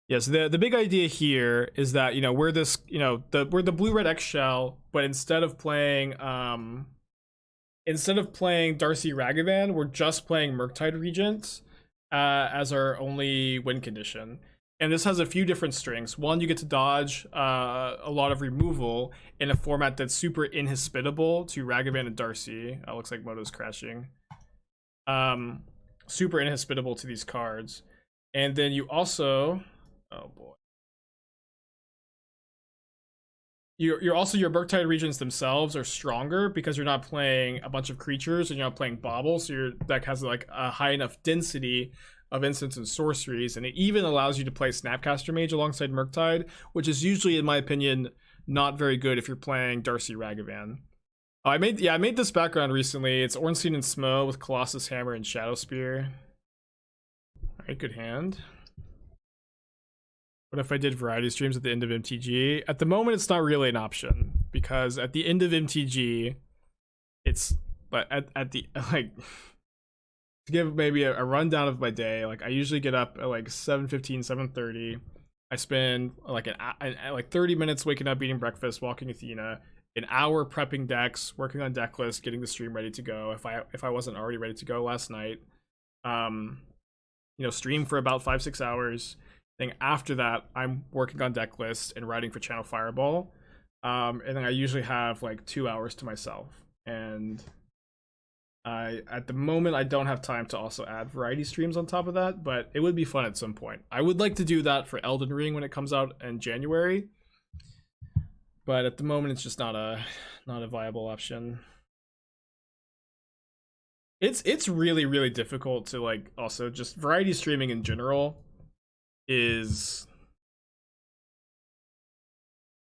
Yeah, so the big idea here is that, you know, we're this, you know, we're the blue red X shell, but instead of playing Darcy Ragavan, we're just playing Murktide Regent as our only win condition. And this has a few different strengths. One, you get to dodge a lot of removal in a format that's super inhospitable to Ragavan and Darcy. Looks like Moto's crashing. Super inhospitable to these cards. And then you also, oh boy. You're also, your Murktide Regents themselves are stronger because you're not playing a bunch of creatures and you're not playing baubles, so your deck has like a high enough density of instants and sorceries, and it even allows you to play Snapcaster Mage alongside Murktide, which is usually, in my opinion, not very good if you're playing Darcy Ragavan. I made this background recently. It's Ornstein and Smo with Colossus Hammer and Shadow Spear. Alright, good hand. What if I did variety streams at the end of MTG? At the moment, it's not really an option because at the end of MTG, it's at the like to give maybe a rundown of my day. Like I usually get up at like 7:15, 7:30. I spend like like 30 minutes waking up, eating breakfast, walking Athena, an hour prepping decks, working on Decklist, getting the stream ready to go. If I wasn't already ready to go last night, you know, stream for about 5-6 hours. Then after that, I'm working on Decklist and writing for Channel Fireball. And then I usually have like 2 hours to myself. And at the moment, I don't have time to also add variety streams on top of that, but it would be fun at some point. I would like to do that for Elden Ring when it comes out in January. But at the moment, it's just not a viable option. It's really, really difficult to like also just variety streaming in general is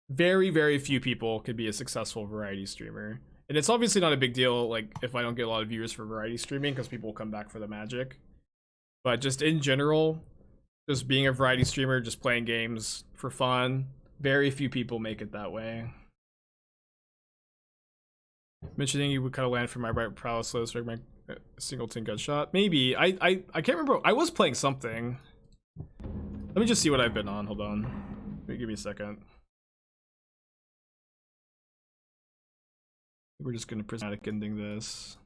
very, very few people could be a successful variety streamer. And it's obviously not a big deal like if I don't get a lot of viewers for variety streaming because people will come back for the magic. But just in general, just being a variety streamer, just playing games for fun, very few people make it that way. Mentioning you would kind of land for my right prowess list or my singleton gut shot. Maybe. I can't remember. I was playing something. Let me just see what I've been on. Hold on. Give me a second. We're just gonna prismatic ending this.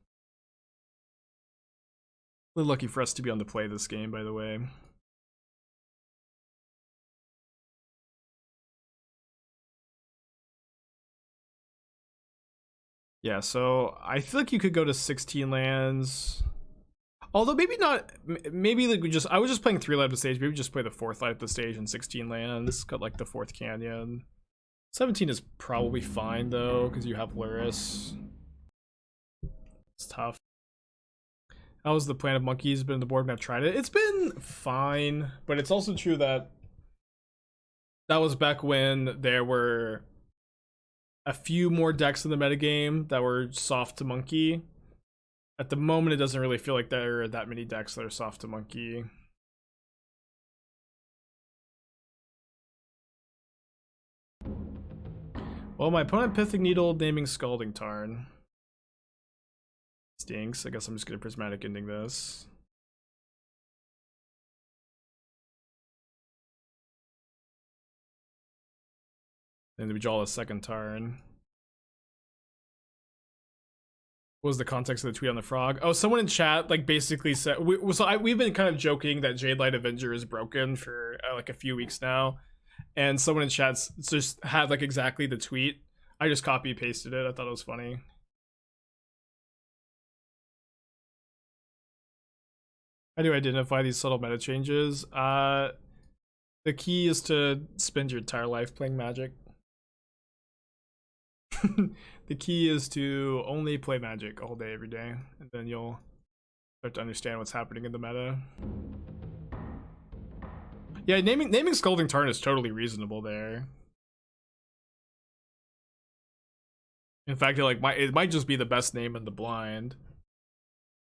Really lucky for us to be on the play this game, by the way. Yeah, so I feel like you could go to 16 lands. Although maybe not, maybe like I was just playing 3 light up the stage, maybe just play the 4th light up the stage and 16 lands, got like the 4th canyon. 17 is probably fine though, because you have Luris. It's tough. How's the Planet of Monkeys been on the board when I've tried it? It's been fine, but it's also true that that was back when there were a few more decks in the metagame that were soft to monkey. At the moment, it doesn't really feel like there are that many decks that are soft to monkey. Well, my opponent Pithing Needle naming Scalding Tarn. Stinks. I guess I'm just gonna prismatic ending this. Then we draw a second Tarn. What was the context of the tweet on the frog? Oh, someone in chat like basically said we've been kind of joking that Jade Light Avenger is broken for like a few weeks now, and someone in chat just had like exactly the tweet. I just copy pasted it. I thought it was funny. How do I identify these subtle meta changes? The key is to spend your entire life playing Magic. The key is to only play Magic all day, every day, and then you'll start to understand what's happening in the meta. Yeah, naming Scalding Tarn is totally reasonable there. In fact, it might just be the best name in the blind.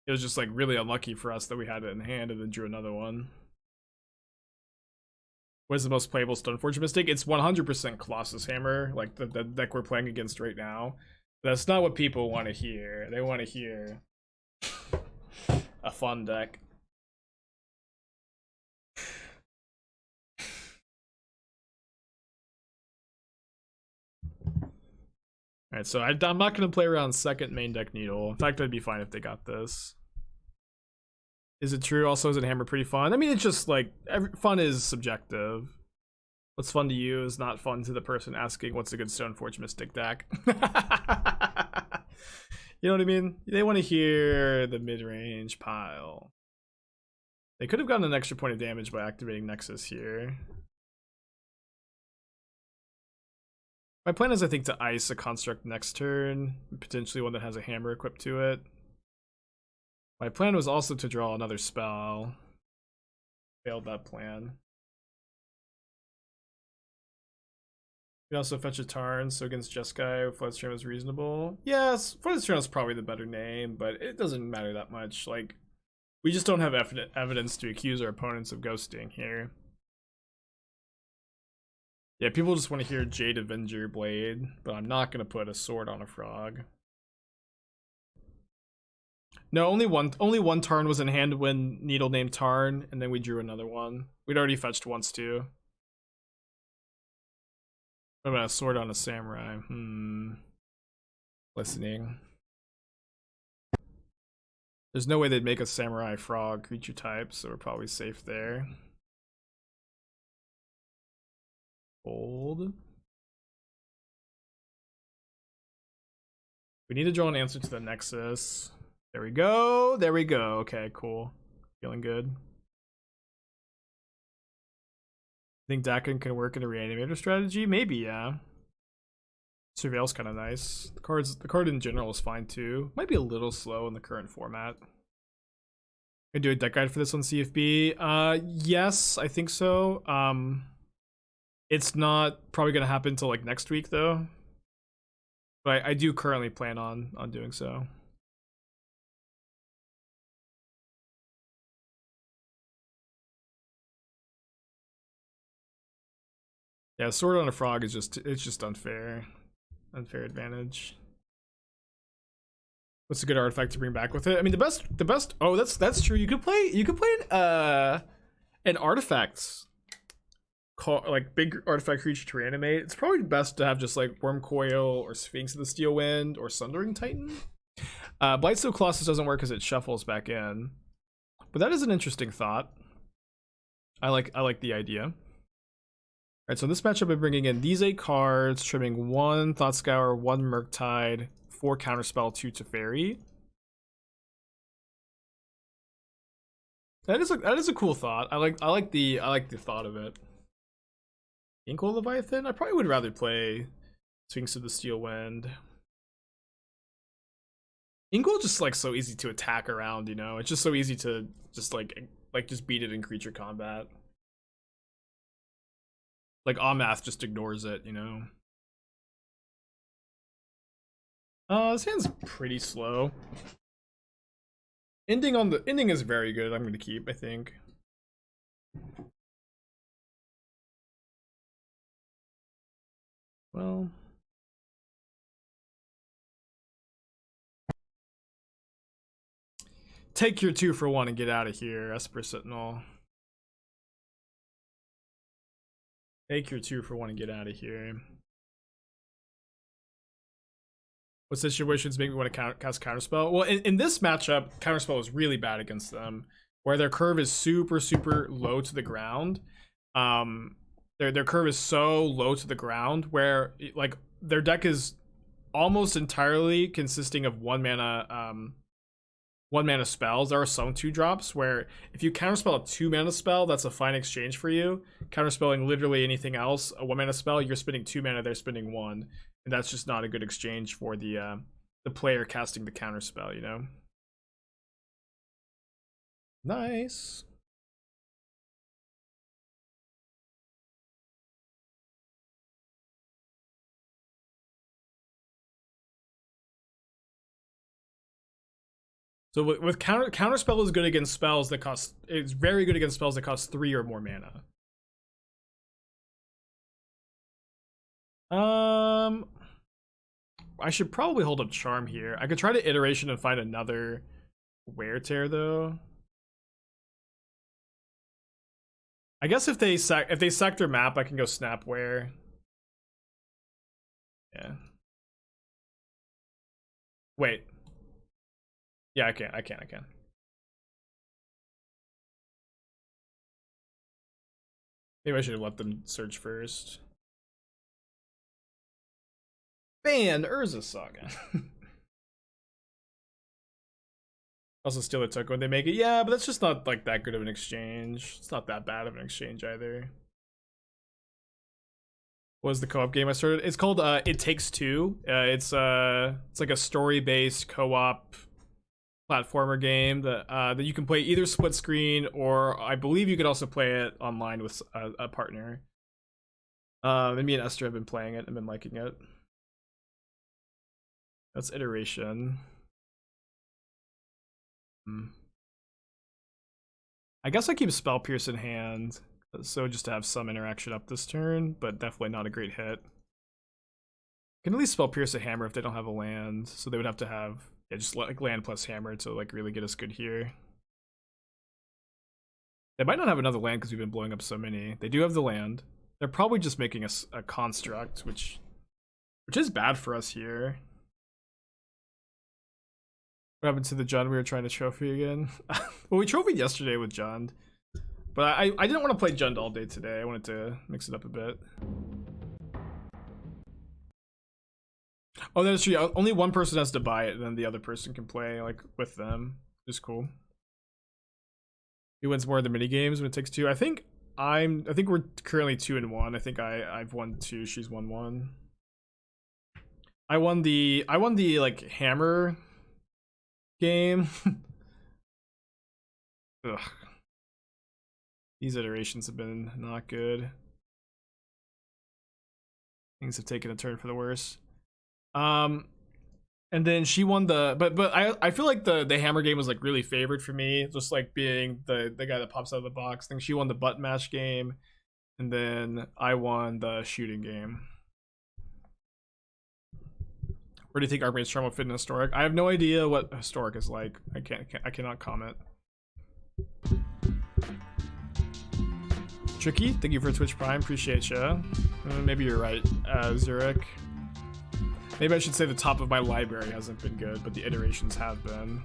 It was just like really unlucky for us that we had it in hand and then drew another one. What is the most playable Stoneforge Mystic? It's 100% Colossus Hammer, like the deck we're playing against right now. But that's not what people want to hear. They want to hear a fun deck. Alright, so I'm not going to play around second main deck Needle. In fact, I'd be fine if they got this. Is it true? Also, is it Hammer pretty fun? I mean, it's just like, fun is subjective. What's fun to you is not fun to the person asking what's a good Stoneforge Mystic deck. You know what I mean? They want to hear the mid-range pile. They could have gotten an extra point of damage by activating Nexus here. My plan is, I think, to ice a construct next turn, potentially one that has a hammer equipped to it. My plan was also to draw another spell. Failed that plan. You can also fetch a Tarn, so against Jeskai, Flooded Strand is reasonable. Yes, Flooded Strand is probably the better name, but it doesn't matter that much. Like, we just don't have evidence to accuse our opponents of ghosting here. Yeah, people just want to hear Jade Avenger Blade, but I'm not gonna put a sword on a frog. No, only one Tarn was in hand when Needle named Tarn, and then we drew another one. We'd already fetched once too. What about a sword on a samurai? Listening. There's no way they'd make a samurai frog creature type, so we're probably safe there. Fold. We need to draw an answer to the Nexus. There we go. There we go. Okay, cool. Feeling good. Think Dakin can work in a reanimator strategy? Maybe, yeah. Surveil's kind of nice. The card in general is fine too. Might be a little slow in the current format. Gonna do a deck guide for this on CFB. Yes, I think so. It's not probably gonna happen until like next week though. But I do currently plan on doing so. Yeah, sword on a frog is just unfair. Unfair advantage. What's a good artifact to bring back with it? I mean, the best. Oh, that's true. You could play an artifact, like big artifact creature to reanimate. It's probably best to have just like Worm Coil or Sphinx of the Steel Wind or Sundering Titan. Blightstone Colossus doesn't work because it shuffles back in, but that is an interesting thought. I like the idea. Alright, so in this matchup, I'm bringing in these 8 cards, trimming 1 Thought Scour, 1 Murktide, 4 Counterspell, 2 Teferi. That is a cool thought. I like the thought of it. Inkle Leviathan? I probably would rather play Sphinx of the Steel Wind. Inkle just like so easy to attack around, you know? It's just so easy to just like just beat it in creature combat. Like Amath just ignores it, you know. This hand's pretty slow. Ending is very good. I'm gonna keep, I think. Well, take your 2 for 1 and get out of here, Esper Sentinel. Take your 2 for 1 and get out of here. What situations make me want to cast Counterspell? Well, in this matchup, Counterspell is really bad against them, where their curve is super low to the ground. Their curve is so low to the ground where like their deck is almost entirely consisting of one mana spells. There are some 2-drops where if you counterspell a 2-mana spell, that's a fine exchange for you. Counterspelling literally anything else, a 1-mana spell, you're spending 2 mana, they're spending 1, and that's just not a good exchange for the player casting the counterspell, you know. Nice. So with counterspell is good against spells that cost. It's very good against spells that cost 3 or more mana. I should probably hold up Charm here. I could try to Iteration and find another Wear Tear though. I guess if they sack their map, I can go Snap Wear. Yeah. Wait. Yeah, I can. Maybe I should have let them search first. Ban Urza Saga. Also steal a token when they make it. Yeah, but that's just not like that good of an exchange. It's not that bad of an exchange either. What was the co-op game I started? It's called It Takes Two. It's like a story-based co-op platformer game that you can play either split screen, or I believe you could also play it online with a partner. And me and Esther have been playing it and been liking it. That's iteration. I guess I keep Spell Pierce in hand, so just to have some interaction up this turn, but definitely not a great hit. Can at least Spell Pierce a hammer if they don't have a land, so they would have to have just like land plus hammer to like really get us good here. They might not have another land because we've been blowing up so many. They do have the land. They're probably just making a construct, which is bad for us here. What happened to the Jund we were trying to trophy again? Well, we trophied yesterday with Jund, but I didn't want to play Jund all day today. I wanted to mix it up a bit. Oh, that's true. Only one person has to buy it, and then the other person can play like with them. It's cool. Who wins more of the mini games when it takes two? I think we're currently 2-1. I think I've won 2. She's won 1. I won the like hammer game. Ugh. These iterations have been not good. Things have taken a turn for the worse. And then she won the but I feel like the hammer game was like really favored for me, just like being the guy that pops out of the box. I think she won the button mash game, and then I won the shooting game. Where do you think Archmage Charm will fit in historic? I have no idea what historic is like. I cannot comment. Tricky, thank you for Twitch Prime, appreciate you. Maybe you're right, Zurich. Maybe I should say the top of my library hasn't been good, but the iterations have been.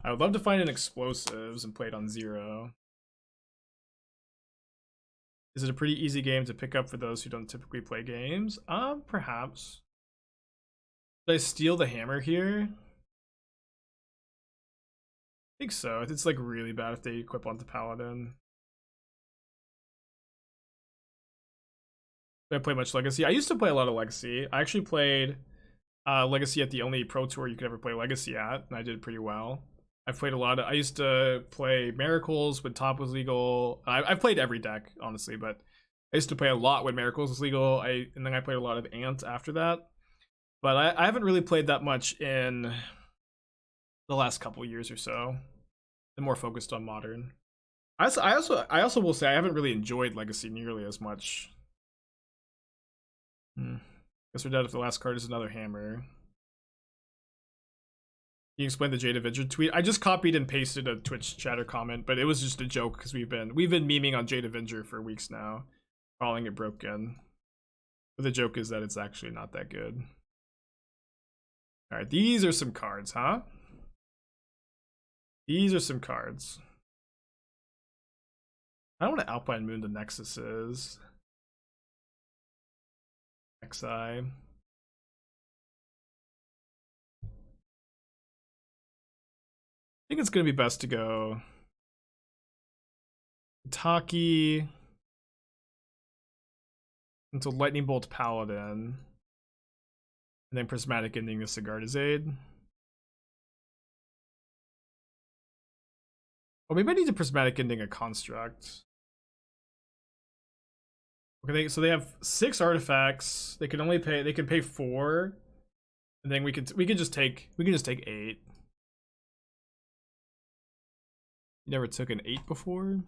I would love to find an explosives and play it on 0. Is it a pretty easy game to pick up for those who don't typically play games? Perhaps. Did I steal the hammer here? I think so. It's like really bad if they equip onto Paladin. Did I play much Legacy? I used to play a lot of Legacy. I actually played Legacy at the only Pro Tour you could ever play Legacy at, and I did pretty well. I've played a lot of. I used to play Miracles when Top was legal. I've played every deck, honestly, but I used to play a lot when Miracles was legal. And then I played a lot of Ant after that. But I haven't really played that much in the last couple years or so. I'm more focused on Modern. I also will say I haven't really enjoyed Legacy nearly as much. Guess we're dead if the last card is another hammer. Can you explain the Jade Avenger tweet? I just copied and pasted a Twitch chatter comment, but it was just a joke because we've been memeing on Jade Avenger for weeks now, calling it broken. But the joke is that it's actually not that good. All right, these are some cards, huh? These are some cards. I don't want to Alpine Moon the Nexus is. XI. I think it's going to be best to go Kataki into Lightning Bolt Paladin, and then Prismatic Ending the Sigardizade. Well, maybe I need to Prismatic Ending a construct. Okay, so they have 6 artifacts. They can pay 4, and then we can just take 8. You never took an 8 before?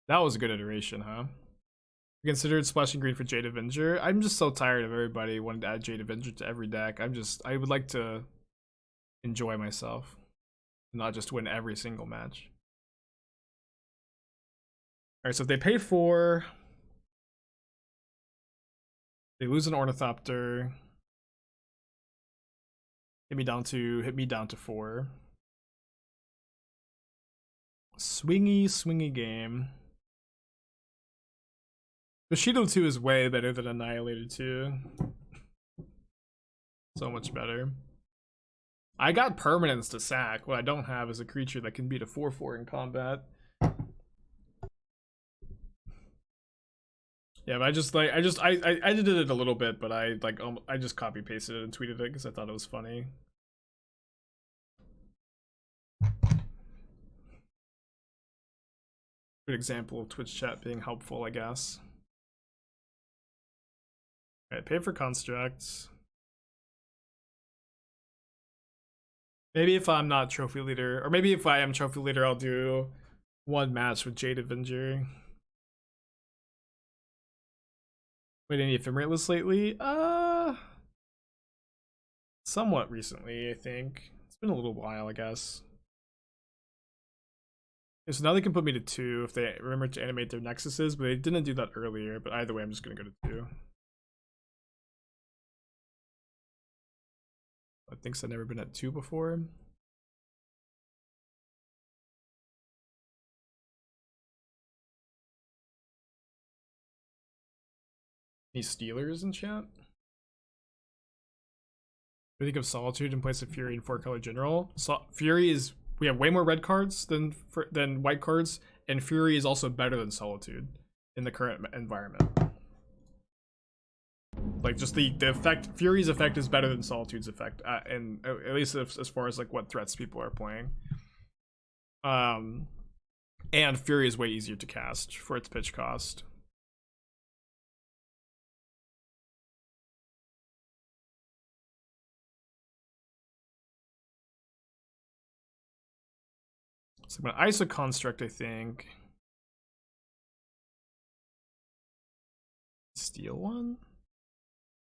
That was a good iteration, huh? I considered splashing green for Jade Avenger. I'm just so tired of everybody wanting to add Jade Avenger to every deck. I would like to enjoy myself, not just win every single match. Alright, so if they pay 4, they lose an Ornithopter. Hit me down to 4. Swingy game. Bushido 2 is way better than Annihilator 2. So much better. I got permanence to sack. What I don't have is a creature that can beat a 4/4 in combat. Yeah, but I did it a little bit, but I just copy pasted it and tweeted it because I thought it was funny. Good example of Twitch chat being helpful, I guess. Alright, pay for constructs. Maybe if I'm not trophy leader, or maybe if I am trophy leader, I'll do one match with Jade Avenger. Played any ephemerate lately? Somewhat recently, I think. It's been a little while, I guess. Okay, so now they can put me to 2 if they remember to animate their nexuses, but they didn't do that earlier. But either way, I'm just gonna go to 2. I think I've never been at 2 before. Any Steelers in chat? I think of Solitude in place of Fury and 4-color general. Fury is, we have way more red cards than white cards, and Fury is also better than Solitude in the current environment. Like, just the effect, Fury's effect is better than Solitude's effect, and at least as far as like what threats people are playing. And Fury is way easier to cast for its pitch cost. So I'm gonna ISO Construct, I think. Steal one?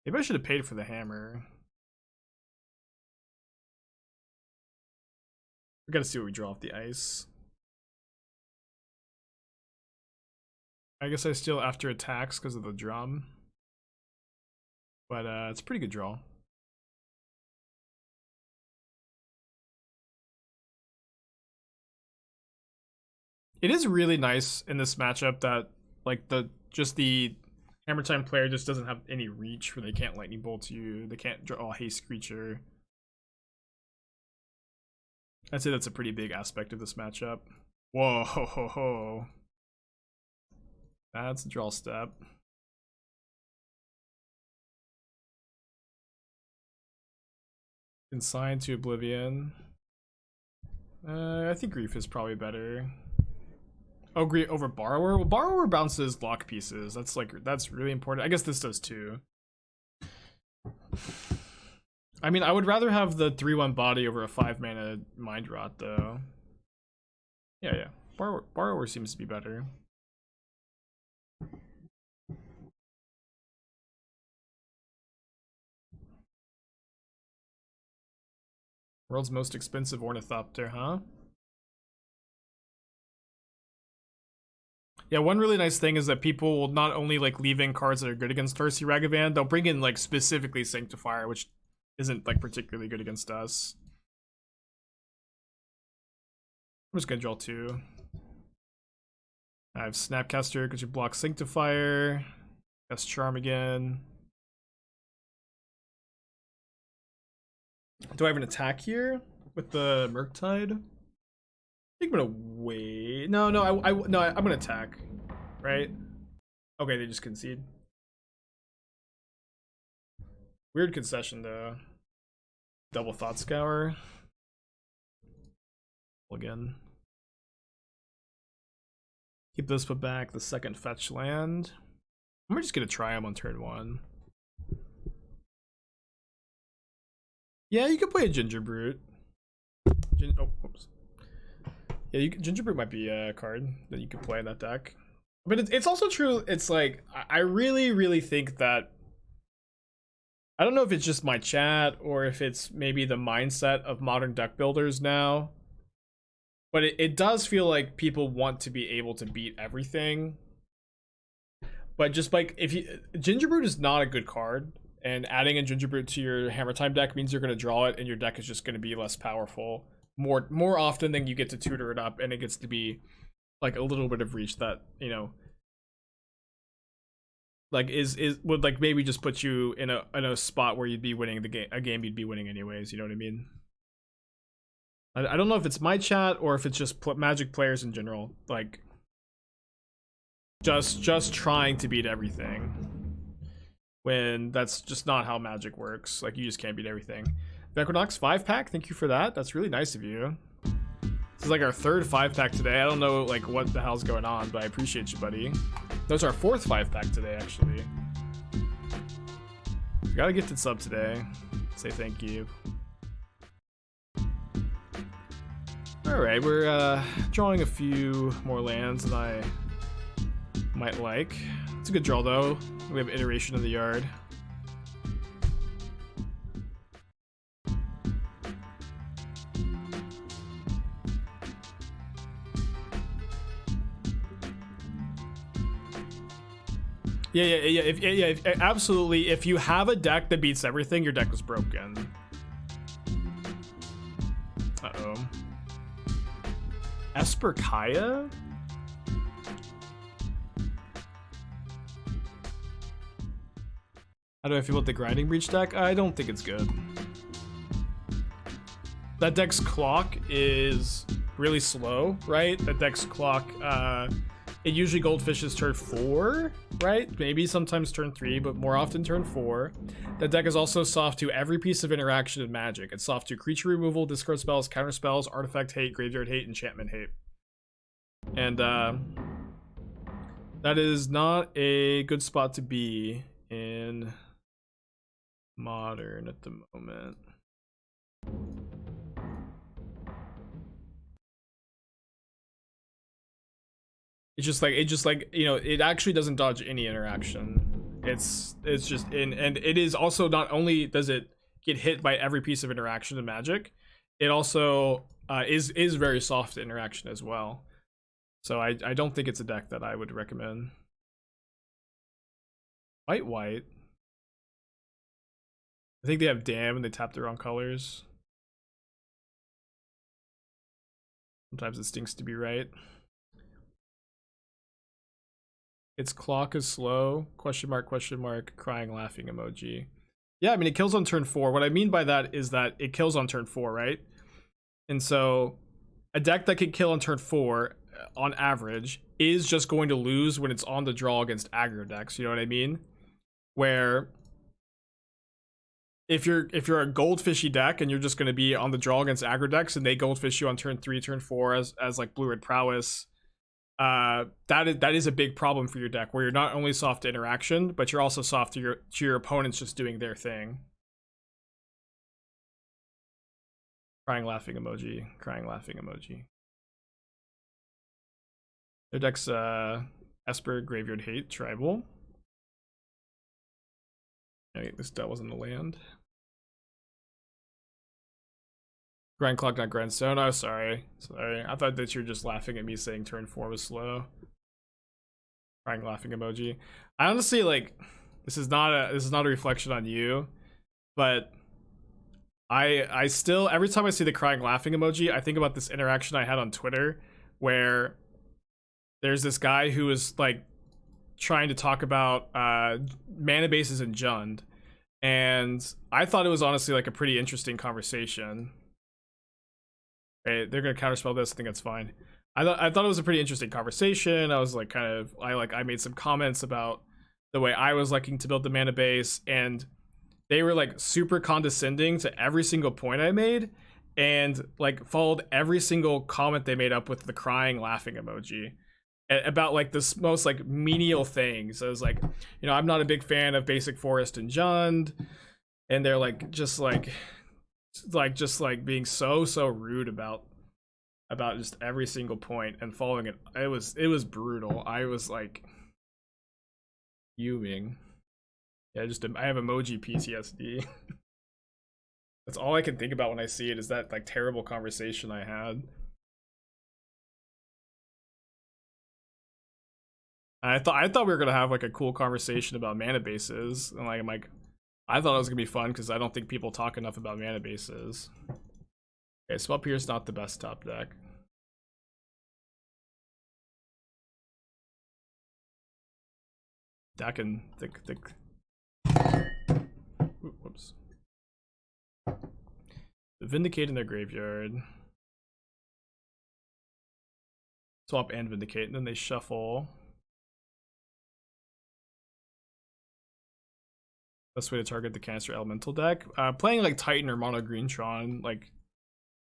Maybe I should have paid for the hammer. We gotta see what we draw off the ice. I guess I steal after attacks because of the drum. But it's a pretty good draw. It is really nice in this matchup that like the Hammer Time player just doesn't have any reach where they can't lightning bolt you, they can't draw a haste creature. I'd say that's a pretty big aspect of this matchup. Whoa, ho, ho, ho. That's a draw step. Consign to Oblivion. I think Grief is probably better. Oh, Grief over Borrower? Well, Borrower bounces lock pieces. That's really important. I guess this does too. I mean, I would rather have the 3/1 body over a 5-mana Mind Rot, though. Yeah. Borrower seems to be better. World's most expensive Ornithopter, huh? Yeah, one really nice thing is that people will not only like leave in cards that are good against Tarsi Ragavan, they'll bring in like specifically Sanctifier, which isn't like particularly good against us. I'm just gonna draw 2. I have Snapcaster because you block Sanctifier. Cast Charm again. Do I have an attack here with the Murktide? I think I'm gonna wait. No, I'm gonna attack, right? Okay, they just concede. Weird concession though. Double Thought Scour. Again. Keep this put back. The second fetch land. I'm just gonna try him on turn 1. Yeah, you could play a Ginger Brute. Oh, whoops. Yeah, Ginger Brute might be a card that you could play in that deck. But it's also true, it's like, I really think that, I don't know if it's just my chat or if it's maybe the mindset of modern deck builders now, but it does feel like people want to be able to beat everything. But just like, Ginger Brute is not a good card. and adding a Gingerbrute to your Hammer Time deck means you're going to draw it, and your deck is just going to be less powerful more often than you get to tutor it up, and it gets to be like a little bit of reach that, you know, like would like maybe just put you in a spot where you'd be winning a game you'd be winning anyways. You know what I mean? I don't know if it's my chat or if it's just Magic players in general, like just trying to beat everything, when that's just not how Magic works. Like, you just can't beat everything. Equinox 5-pack, thank you for that. That's really nice of you. This is like our third 5-pack today. I don't know like what the hell's going on, but I appreciate you, buddy. That's our fourth 5-pack today, actually. We got a gifted sub today. Say thank you. Alright, we're drawing a few more lands than I might like. It's a good draw though. We have Iteration in the yard. Yeah, absolutely. If you have a deck that beats everything, your deck was broken. Uh-oh. Esper Kaya? How do I feel about the Grinding Breach deck? I don't think it's good. That deck's clock is really slow, right? That deck's clock, it usually goldfishes turn 4, right? Maybe sometimes turn 3, but more often turn 4. That deck is also soft to every piece of interaction in Magic. It's soft to creature removal, discard spells, counter spells, artifact hate, graveyard hate, enchantment hate. And that is not a good spot to be in Modern at the moment. It's just like, you know, it actually doesn't dodge any interaction. It's just in, and it is also, not only does it get hit by every piece of interaction in Magic, it also is very soft to interaction as well. So I don't think it's a deck that I would recommend. White. I think they have Dam and they tap the wrong colors. Sometimes it stinks to be right. Its clock is slow, question mark, crying, laughing emoji. Yeah, I mean, it kills on turn 4. What I mean by that is that it kills on turn 4, right? And so a deck that can kill on turn 4, on average, is just going to lose when it's on the draw against aggro decks, you know what I mean? Where if you're a goldfishy deck and you're just going to be on the draw against aggro decks and they goldfish you on turn 3, turn 4 as like blue-red prowess, that is a big problem for your deck, where you're not only soft to interaction, but you're also soft to your opponents just doing their thing. Crying laughing emoji. Their deck's Esper Graveyard Hate Tribal. Okay, that wasn't a land. Grind clock, not grindstone. Oh, sorry. I thought that you were just laughing at me saying turn 4 was slow. Crying laughing emoji. I honestly, like, this is not a reflection on you, but I still, every time I see the crying laughing emoji, I think about this interaction I had on Twitter where there's this guy who was like trying to talk about mana bases in Jund, and I thought it was honestly like a pretty interesting conversation. Hey, they're gonna counterspell this. I think that's fine. I thought it was a pretty interesting conversation. I was like, I made some comments about the way I was liking to build the mana base, and they were like super condescending to every single point I made, and like followed every single comment they made up with the crying laughing emoji about like this most like menial things. So I was like, you know, I'm not a big fan of basic forest and Jund, and they're like just being so rude about just every single point and following it. It was brutal. I was like fuming. Yeah, I have emoji PTSD. That's all I can think about when I see it, is that like terrible conversation I had. I thought we were gonna have like a cool conversation about mana bases, and like I thought it was gonna be fun because I don't think people talk enough about mana bases. Okay, so up here is not the best top deck. Deck and the whoops. Vindicate in their graveyard. Swap and Vindicate, and then they shuffle. Best way to target the canister elemental deck. Playing like Titan or mono green Tron like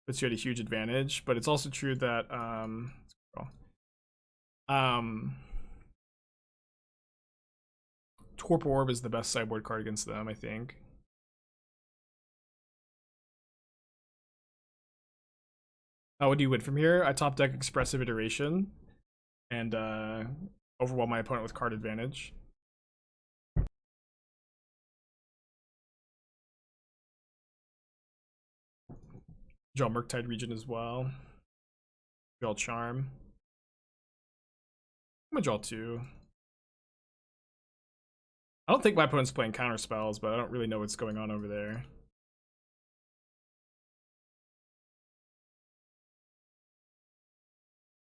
puts you at a huge advantage, but it's also true that Torp Orb is the best sideboard card against them, I think. What do you win from here? I top deck Expressive Iteration and overwhelm my opponent with card advantage. Draw Murktide Regent as well. Draw Charm. I'm gonna draw 2. I don't think my opponent's playing Counterspells, but I don't really know what's going on over there.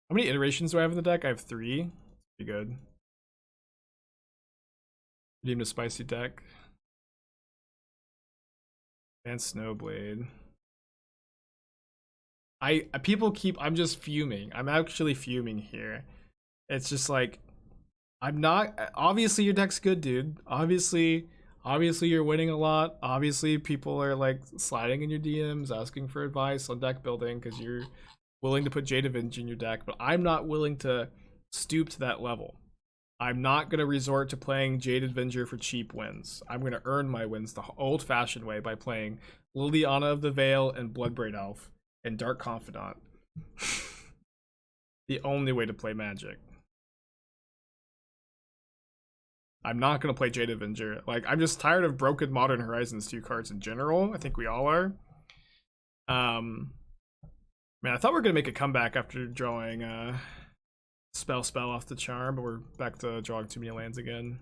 How many iterations do I have in the deck? I have 3. Pretty good. Redeemed a spicy deck. And Snowblade. I'm just fuming. I'm actually fuming here. It's just like, I'm not, obviously your deck's good, dude. Obviously you're winning a lot. Obviously people are like sliding in your DMs, asking for advice on deck building because you're willing to put Jade Avenger in your deck, but I'm not willing to stoop to that level. I'm not going to resort to playing Jade Avenger for cheap wins. I'm going to earn my wins the old-fashioned way by playing Liliana of the Veil and Bloodbraid Elf and Dark Confidant. The only way to play Magic. I'm not going to play Jade Avenger. Like, I'm just tired of broken Modern Horizons 2 cards in general. I think we all are. Man, I thought we were going to make a comeback after drawing spell off the charm, but we're back to drawing too many lands again.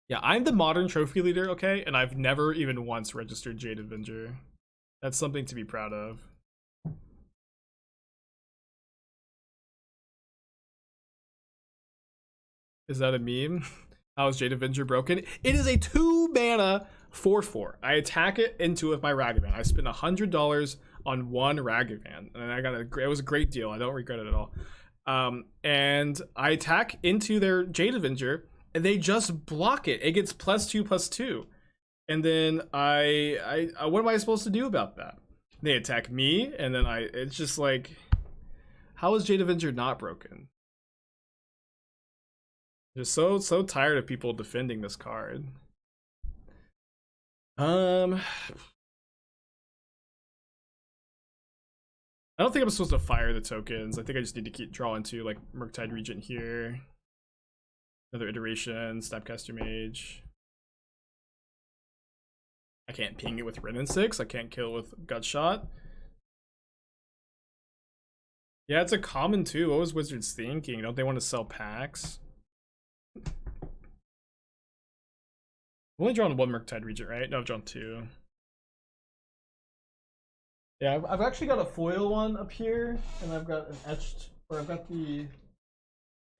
Yeah, I'm the Modern trophy leader, okay? And I've never even once registered Jade Avenger. That's something to be proud of. Is that a meme? How is Jade Avenger broken? It is a 2-mana 4/4. I attack it into it with my Ragavan. I spent $100 on one Ragavan, and I got it was a great deal. I don't regret it at all. And I attack into their Jade Avenger, and they just block it. It gets +2/+2. And then I what am I supposed to do about that? They attack me, and then it's just like, how is Jade Avenger not broken? Just so tired of people defending this card. I don't think I'm supposed to fire the tokens. I think I just need to keep drawing to like Murktide Regent here. Another iteration, Snapcaster Mage. I can't ping it with Ren and 6. I can't kill it with Gutshot. Yeah, it's a common too. What was Wizards thinking? Don't they want to sell packs? I've only drawn one Murktide Regent, right? No, I've drawn 2. Yeah, I've actually got a foil one up here, and I've got an etched, or I've got the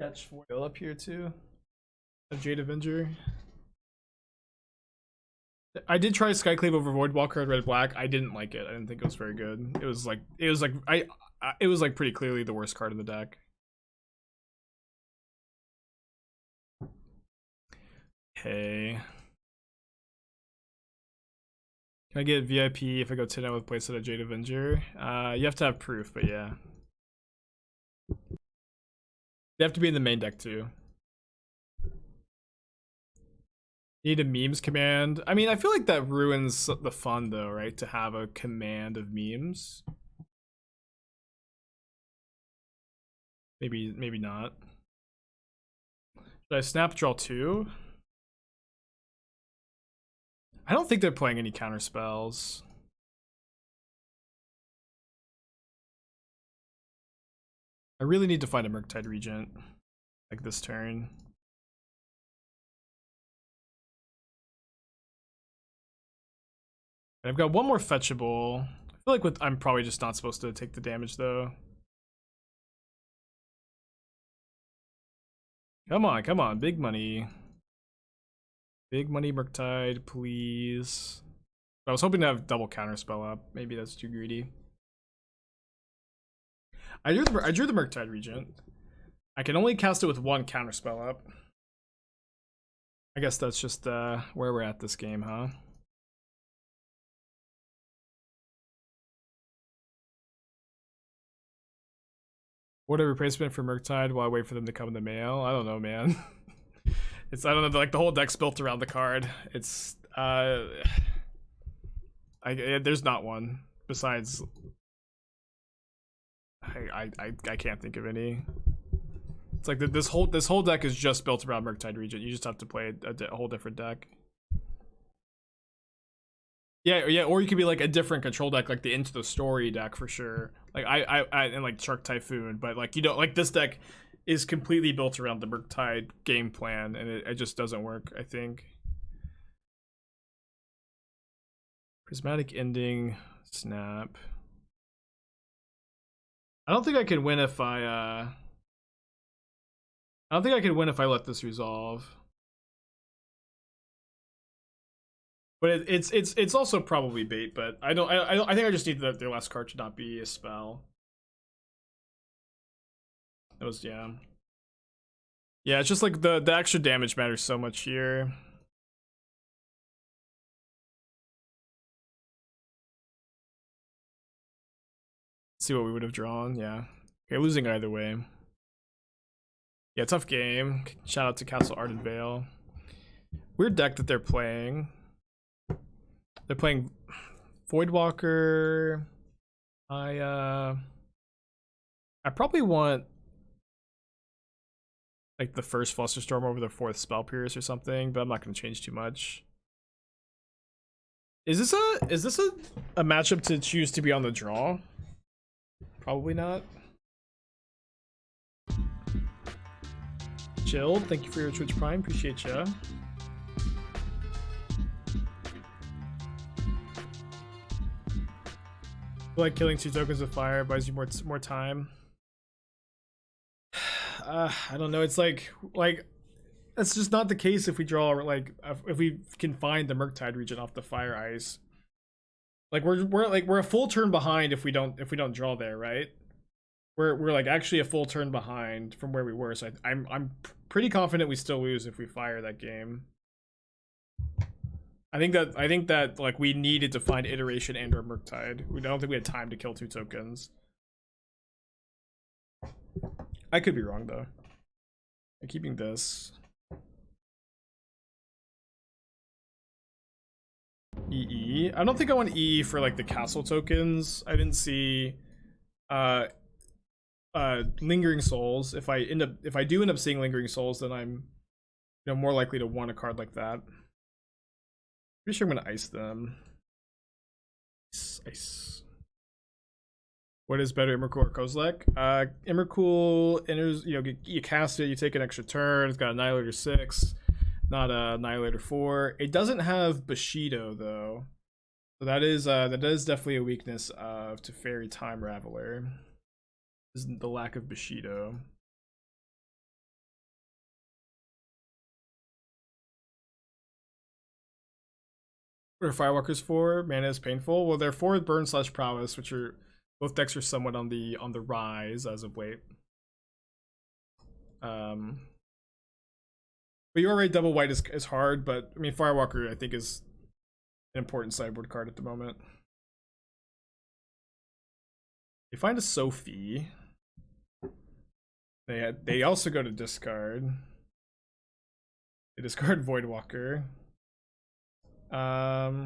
etched foil up here too. A Jade Avenger. I did try Skyclave over Voidwalker at Red Black. I didn't like it. I didn't think it was very good. It was like pretty clearly the worst card in the deck. Okay. Can I get VIP if I go 10-0 with playset of Jade Avenger? You have to have proof, but yeah. They have to be in the main deck too. Need a memes command. I mean, I feel like that ruins the fun though, right? To have a command of memes. Maybe not. Should I snap draw 2? I don't think they're playing any counter spells. I really need to find a Murktide Regent like this turn. I've got one more fetchable. I feel like I'm probably just not supposed to take the damage though. Come on, big money. Big money Murktide, please. I was hoping to have double Counterspell up. Maybe that's too greedy. I drew the Murktide Regent. I can only cast it with one Counterspell up. I guess that's just where we're at this game, huh? What a replacement for Murktide while I wait for them to come in the mail. I don't know, man. I don't know, like the whole deck's built around the card. It's there's not one besides I can't think of any. It's like this whole deck is just built around Murktide Regent. You just have to play a whole different deck. Yeah, or you could be like a different control deck, like the Into the Story deck for sure. Like I and like Shark Typhoon, but like you don't like this deck is completely built around the Murktide game plan, and it just doesn't work, I think. Prismatic Ending, snap. I don't think I can win if I don't think I can win if I let this resolve. But it's also probably bait, but I think I just need their last card to not be a spell. That was yeah. Yeah, it's just like the extra damage matters so much here. Let's see what we would have drawn, yeah. Okay, losing either way. Yeah, tough game. Shout out to Castle Ardenvale. Weird deck that they're playing. They're playing Voidwalker. I probably want like the first Flusterstorm over the fourth Spell Pierce or something, but I'm not gonna change too much. Is this a matchup to choose to be on the draw? Probably not. Chilled, thank you for your Twitch Prime, appreciate ya. Like killing 2 tokens with fire buys you more time. I don't know. It's like that's just not the case if we draw like if we can find the Murktide Regent off the fire ice. Like we're a full turn behind if we don't draw there, right? We're like actually a full turn behind from where we were. So I'm pretty confident we still lose if we fire that game. I think that like we needed to find Iteration and or Murktide. I don't think we had time to kill 2 tokens. I could be wrong though. I'm keeping this. EE. I don't think I want EE for like the castle tokens. I didn't see Lingering Souls. If I do end up seeing Lingering Souls, then I'm more likely to want a card like that. Pretty sure I'm gonna ice them. Ice. What is better, Emrakul or Kozilek? Emrakul enters, you cast it, you take an extra turn, it's got Annihilator 6, not a Annihilator 4. It doesn't have Bushido though. So that is definitely a weakness of Teferi Time Raveler. Is the lack of Bushido. What are Firewalkers for? Mana is painful. Well, they're for burn / prowess, which are both decks are somewhat on the rise as of late. But you're right, double white is hard, but I mean Firewalker I think is an important sideboard card at the moment. They find a Sophie. They also go to discard. They discard Voidwalker. I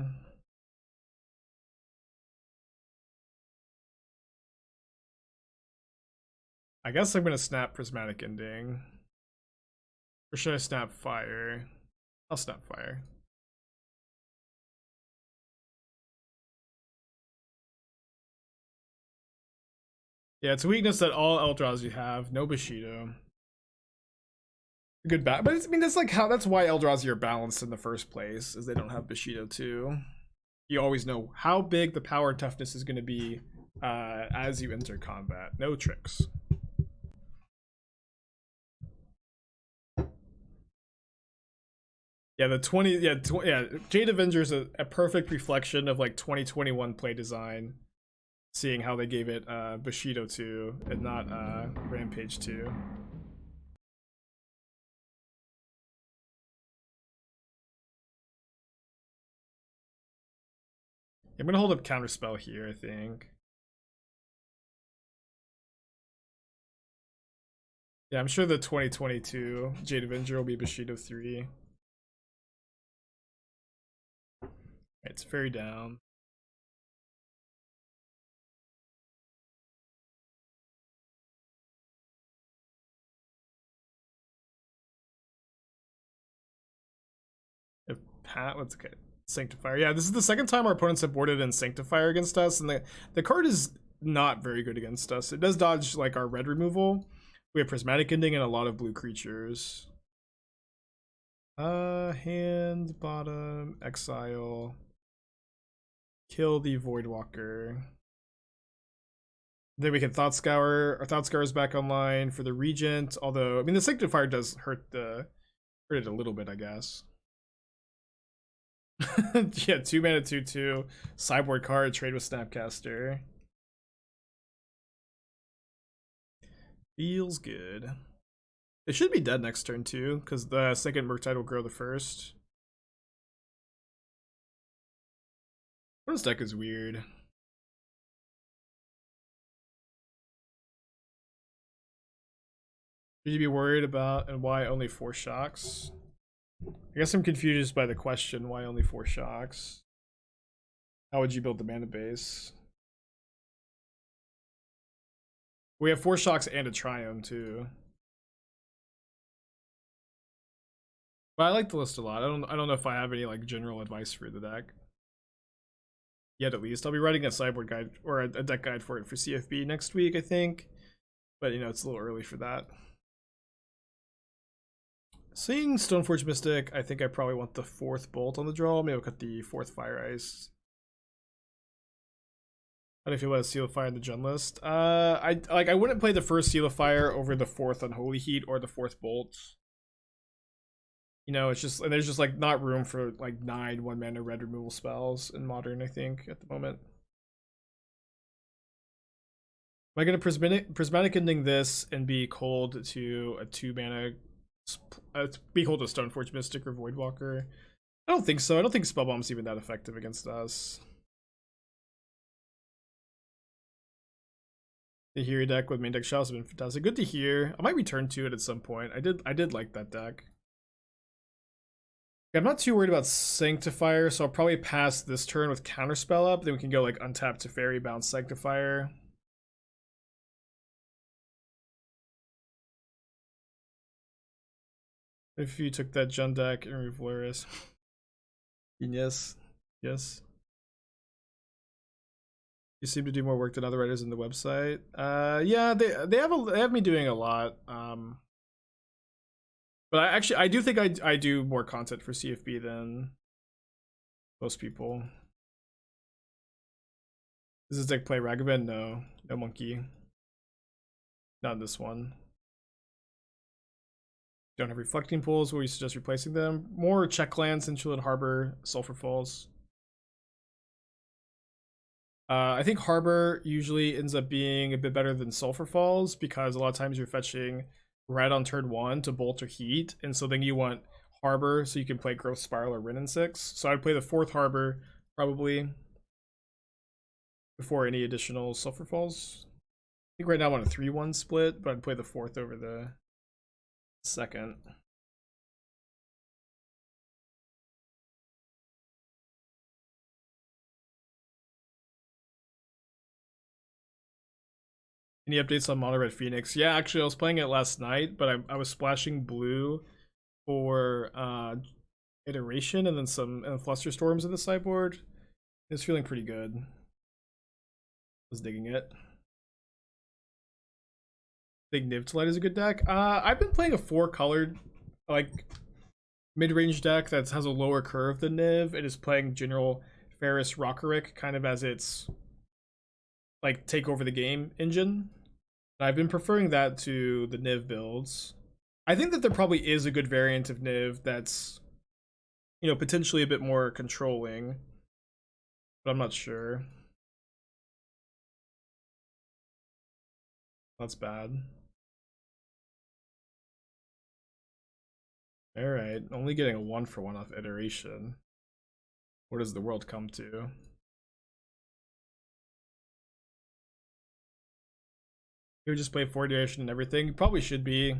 guess I'm gonna snap Prismatic Ending. Or should I snap Fire? I'll snap Fire. Yeah, it's a weakness that all Eldrazi have. No Bushido. Good bat, but I mean that's why Eldrazi are balanced in the first place, is they don't have Bushido too. you always know how big the power and toughness is going to be as you enter combat. No tricks. Yeah, the Jade Avenger is a perfect reflection of like 2021 play design, seeing how they gave it Bushido 2 and not Rampage 2. I'm gonna hold up Counterspell here, I think. Yeah, I'm sure the 2022 Jade Avenger will be Bushido 3. It's very down. Let's get Sanctifier. Yeah, this is the second time our opponents have boarded in Sanctifier against us, and the card is not very good against us. It does dodge like our red removal. We have Prismatic Ending and a lot of blue creatures. Hand, bottom, exile. Kill the Voidwalker. Then we can Thought Scour. Our Thought Scour is back online for the Regent. Although, I mean, the Sanctifier does hurt it a little bit, I guess. Yeah, 2 mana 2/2. Sideboard card, trade with Snapcaster. Feels good. It should be dead next turn too, because the second Murktide will grow the first. This deck is weird. Should you be worried about and why only 4 shocks? I guess I'm confused by the question, why only 4 shocks? How would you build the mana base? We have 4 shocks and a Triome too. But I like the list a lot. I don't know if I have any like general advice for the deck. Yet at least. I'll be writing a sideboard guide or a deck guide for it for CFB next week, I think. But you know, it's a little early for that. Seeing Stoneforge Mystic, I think I probably want the 4th Bolt on the draw. Maybe I'll cut the 4th Fire Ice. How do you feel about Seal of Fire in the Gen list? I wouldn't play the first Seal of Fire over the 4th Unholy Heat or the 4th Bolt. You know, it's just, and there's just like not room for like 9 1-mana red removal spells in Modern, I think, at the moment. Am I gonna Prismatic Ending this and be cold to a 2-mana be cold to Stoneforge Mystic or Voidwalker? I don't think so. I don't think Spellbomb's even that effective against us. The Hero deck with main deck Chalice has been fantastic. Good to hear. I might return to it at some point. I did like that deck. I'm not too worried about Sanctifier, so I'll probably pass this turn with Counterspell up. Then we can go like untap Teferi, bounce Sanctifier. If you took that Jund deck and remove Luris. Yes. Yes. You seem to do more work than other writers in the website. Yeah, they have me doing a lot. But I do think I do more content for CFB than most people. Does this deck play Ragavan? No monkey. Not this one. Don't have reflecting pools. What do you suggest replacing them? More check lands, Insulate Harbor, Sulfur Falls. I think Harbor usually ends up being a bit better than Sulfur Falls because a lot of times you're fetching red on turn 1 to bolt or heat, and so then you want Harbor so you can play Growth Spiral or Wrenn and 6. So I'd play the 4th Harbor probably before any additional Sulfur Falls. I think right now I'm on a 3-1 split, but I'd play the 4th over the 2nd. Any updates on Mono Red Phoenix? Yeah, actually I was playing it last night, but I was splashing blue for iteration and then some Flusterstorms in the sideboard. It's feeling pretty good. I was digging it. Think Niv to Light is a good deck. I've been playing a 4-colored like mid-range deck that has a lower curve than Niv. It is playing general Ferris Rockerick kind of as its like take over the game engine. I've been preferring that to the Niv builds. I think that there probably is a good variant of Niv that's, you know, potentially a bit more controlling, but I'm not sure. That's bad. Alright, only getting a 1-for-1 off iteration. What does the world come to? You would just play 4 iteration and everything. You probably should be.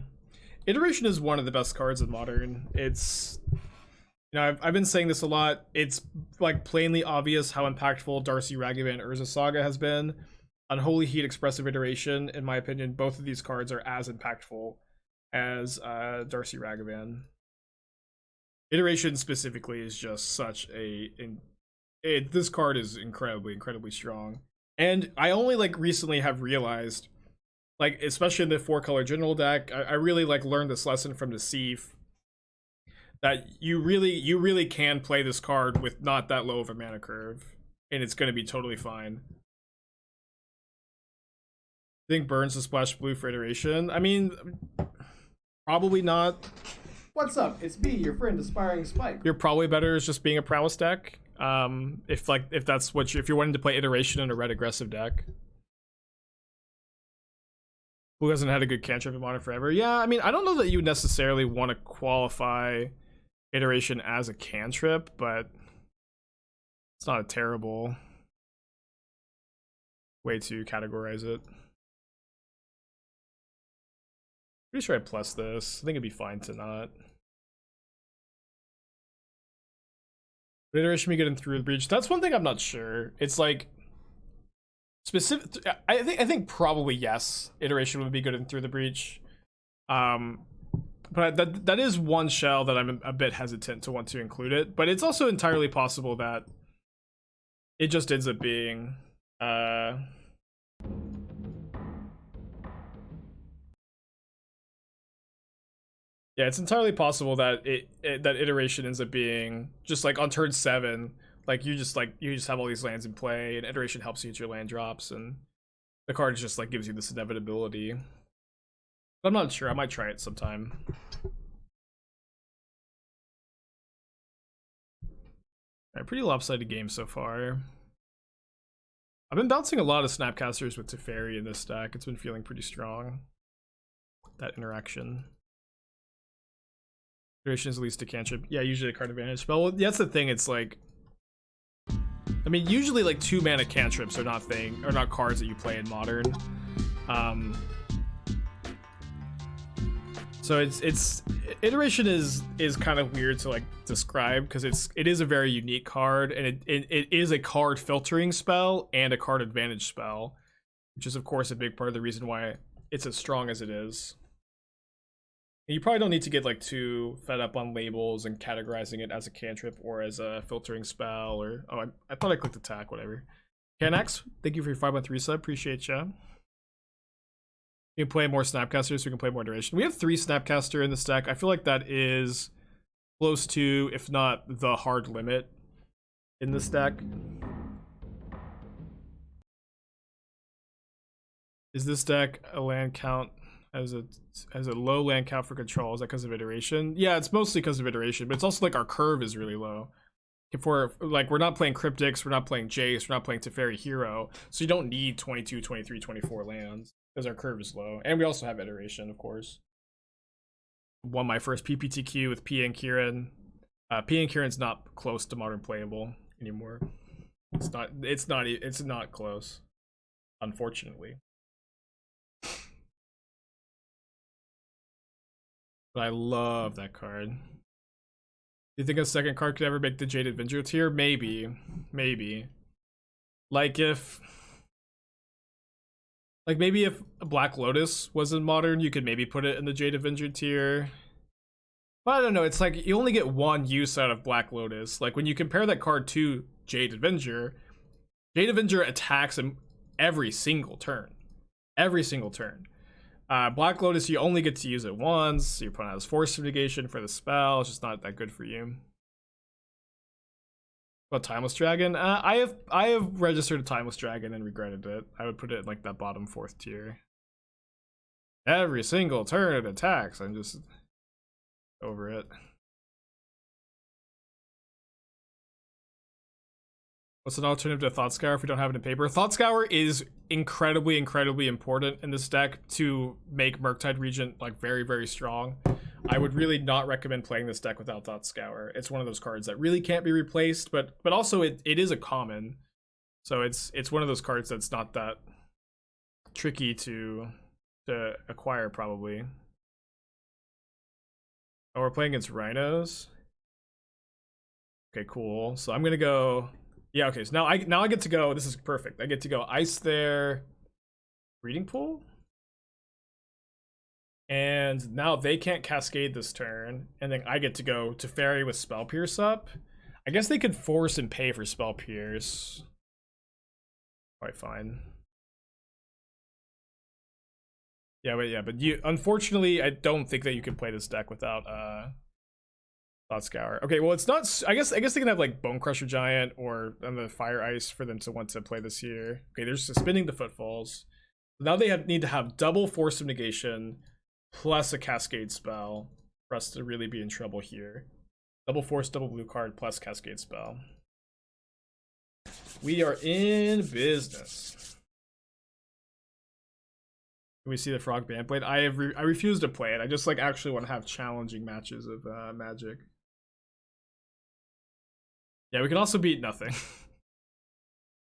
Iteration is one of the best cards in Modern. It's, you know, I've been saying this a lot. It's like plainly obvious how impactful Darcy Ragavan Urza Saga has been. Unholy Heat, Expressive Iteration, in my opinion, both of these cards are as impactful as Darcy Ragavan. Iteration specifically is just such a... this card is incredibly strong. And I only like recently have realized, like especially in the 4-color general deck, I really like learned this lesson from the Sieve, that you really can play this card with not that low of a mana curve, and it's going to be totally fine. I think burns the splash blue for iteration. I mean, probably not. What's up? It's me, your friend, Aspiring Spike. You're probably better as just being a prowess deck. If that's what if you're wanting to play iteration in a red aggressive deck. Who hasn't had a good cantrip in Modern forever? Yeah, I mean, I don't know that you would necessarily want to qualify iteration as a cantrip, but it's not a terrible way to categorize it. Pretty sure I plus this. I think it'd be fine to not. Would iteration be good in Through the Breach? That's one thing I'm not sure. It's like specific. I think probably yes. Iteration would be good in Through the Breach. But that is one shell that I'm a bit hesitant to want to include it. But it's also entirely possible that it just ends up being yeah, it's entirely possible that that iteration ends up being just like on turn 7, like you just have all these lands in play, and iteration helps you with your land drops, and the card just like gives you this inevitability. But I'm not sure. I might try it sometime. Alright, pretty lopsided game so far. I've been bouncing a lot of Snapcasters with Teferi in this deck. It's been feeling pretty strong. That interaction. Iteration is at least a cantrip. Yeah, usually a card advantage spell. Well, that's the thing. It's like, I mean, usually like 2 mana cantrips are not cards that you play in Modern. So it's iteration is kind of weird to like describe, because it is a very unique card, and it is a card filtering spell and a card advantage spell, which is of course a big part of the reason why it's as strong as it is. You probably don't need to get like too fed up on labels and categorizing it as a cantrip or as a filtering spell, or I thought I clicked attack, whatever. Canax, thank you for your 5-month resub, appreciate ya. You can play more Snapcasters, so we can play more iteration. We have 3 Snapcaster in this deck. I feel like that is close to, if not the hard limit in this deck. Is this deck a land count as a low land count for control? Is that because of iteration? Yeah, it's mostly because of iteration, but it's also like our curve is really low. If we're not playing Cryptics, we're not playing Jace, we're not playing Teferi Hero, so you don't need 22, 23, 24 lands because our curve is low. And we also have iteration, of course. Won my first PPTQ with P and Kieran. P and Kieran's not close to Modern playable anymore. It's not close, unfortunately. But I love that card. Do you think a second card could ever make the Jade Avenger tier? Maybe. Maybe if Black Lotus was in Modern, you could maybe put it in the Jade Avenger tier. But I don't know, it's like you only get one use out of Black Lotus. Like when you compare that card to Jade Avenger attacks him every single turn. Black Lotus, you only get to use it once. Your opponent has force mitigation for the spell. It's just not that good for you. About Timeless Dragon? I have registered a Timeless Dragon and regretted it. I would put it in like that bottom 4th tier. Every single turn it attacks. I'm just over it. What's an alternative to Thought Scour if we don't have it in paper? Thought Scour is incredibly, incredibly important in this deck to make Murktide Regent like very, very strong. I would really not recommend playing this deck without Thought Scour. It's one of those cards that really can't be replaced, but also it is a common. So it's one of those cards that's not that tricky to acquire probably. Oh, we're playing against Rhinos. Okay, cool. So I'm gonna go. Yeah, okay, so now I get to go. This is perfect. I get to go ice their breeding pool. And now they can't cascade this turn. And then I get to go Teferi with Spell Pierce up. I guess they could force and pay for Spell Pierce. Quite fine. Yeah, but you unfortunately I don't think that you can play this deck without Thought Scour. Okay, well it's not. I guess they can have like Bone Crusher Giant or the Fire Ice for them to want to play this here. Okay, they're suspending the Footfalls. Now they need to have double Force of Negation plus a Cascade spell for us to really be in trouble here. Double Force, double blue card plus Cascade spell. We are in business. Can we see the Frog Bandblade? I refuse to play it. I just like actually want to have challenging matches of Magic. Yeah, we can also beat nothing.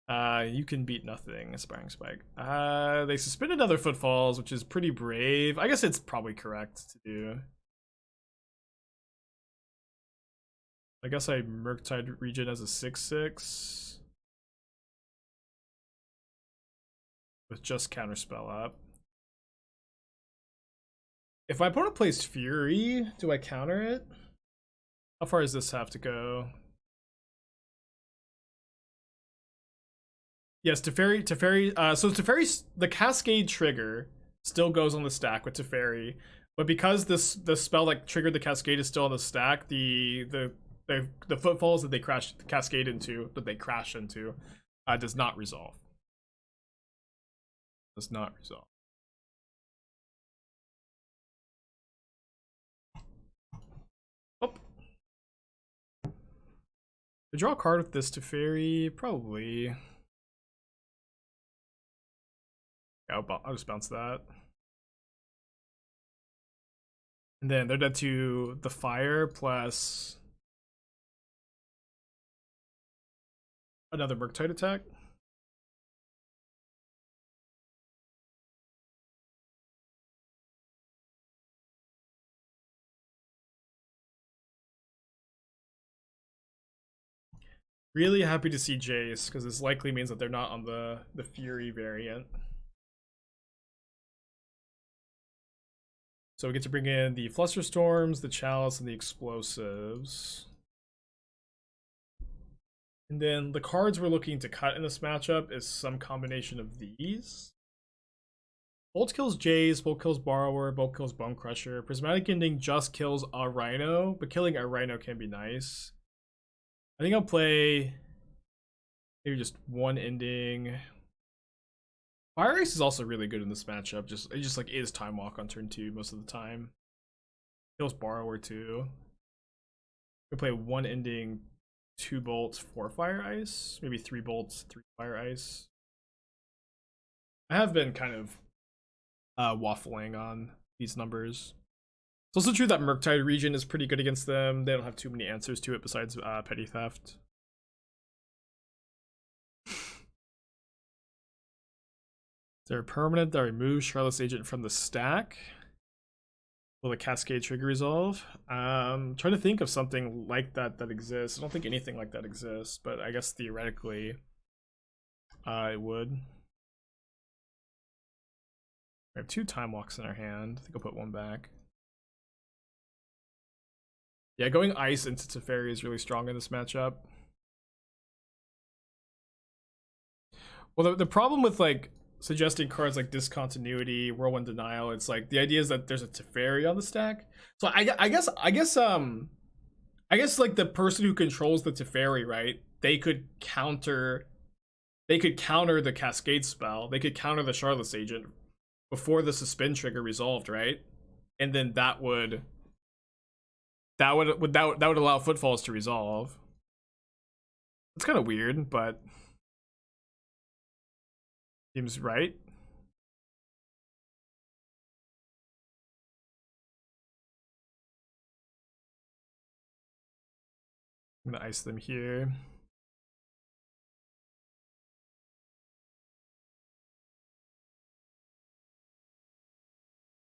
You can beat nothing, Aspiring Spike. They suspended other Footfalls, which is pretty brave. I guess it's probably correct to do. I guess I Murktide Regent as a 6/6 with just Counterspell up. If my opponent plays Fury, do I counter it? How far does this have to go? Yes, Teferi. So Teferi's the Cascade trigger still goes on the stack with Teferi, but because the spell that triggered the Cascade is still on the stack, the Footfalls that they crash into does not resolve. Does not resolve. Oh. To draw a card with this Teferi, probably. I'll just bounce that. And then they're dead to the fire plus another Murktide attack. Really happy to see Jace, because this likely means that they're not on the Fury variant. So we get to bring in the Flusterstorms, the Chalice, and the Explosives. And then the cards we're looking to cut in this matchup is some combination of these. Bolt kills Jace, Bolt kills Borrower, Bolt kills Bone Crusher. Prismatic Ending just kills a Rhino, but killing a Rhino can be nice. I think I'll play maybe just one Ending. Fire Ice is also really good in this matchup. It just like is Time Walk on turn 2 most of the time. Kills Borrower too. We play one Ending, 2 bolts, 4 Fire Ice, maybe 3 bolts, 3 Fire Ice. I have been kind of waffling on these numbers. It's also true that Murktide Regent is pretty good against them. They don't have too many answers to it besides Petty Theft. Is there a permanent that removes Charlotte's Agent from the stack? Will the Cascade trigger resolve? Trying to think of something like that exists. I don't think anything like that exists, but I guess theoretically it would. We have 2 Time Walks in our hand. I think I'll put one back. Yeah, going Ice into Teferi is really strong in this matchup. Well, the problem with like suggesting cards like Discontinuity, Whirlwind Denial, it's like the idea is that there's a Teferi on the stack. So I guess like the person who controls the Teferi, right, they could counter the Cascade spell. They could counter the Chalice agent before the suspend trigger resolved, right? And then that would allow Footfalls to resolve. It's kind of weird, but seems right. I'm gonna ice them here.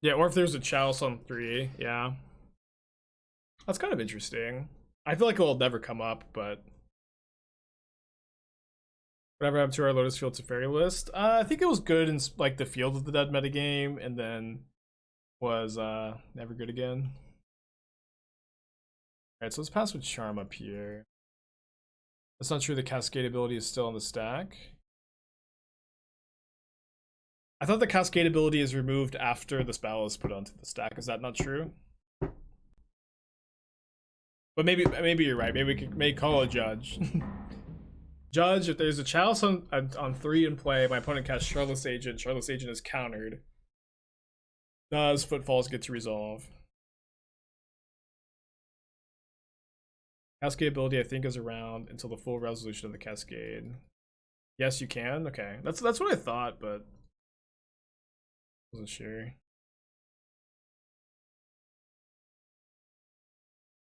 Yeah, or if there's a Chalice on 3, yeah. That's kind of interesting. I feel like it will never come up, but whatever happened to our Lotus Field Teferi list? I think it was good in like the Field of the Dead metagame, and then was never good again. Alright, so let's pass with Charm up here. That's not true, the Cascade ability is still on the stack. I thought the Cascade ability is removed after the spell is put onto the stack. Is that not true? But maybe you're right. Maybe we could call a judge. Judge, if there's a Chalice on 3 in play, my opponent casts Chalice Agent. Chalice Agent is countered. Does Footfalls get to resolve? Cascade ability, I think, is around until the full resolution of the Cascade. Yes, you can. Okay, that's what I thought, but wasn't sure.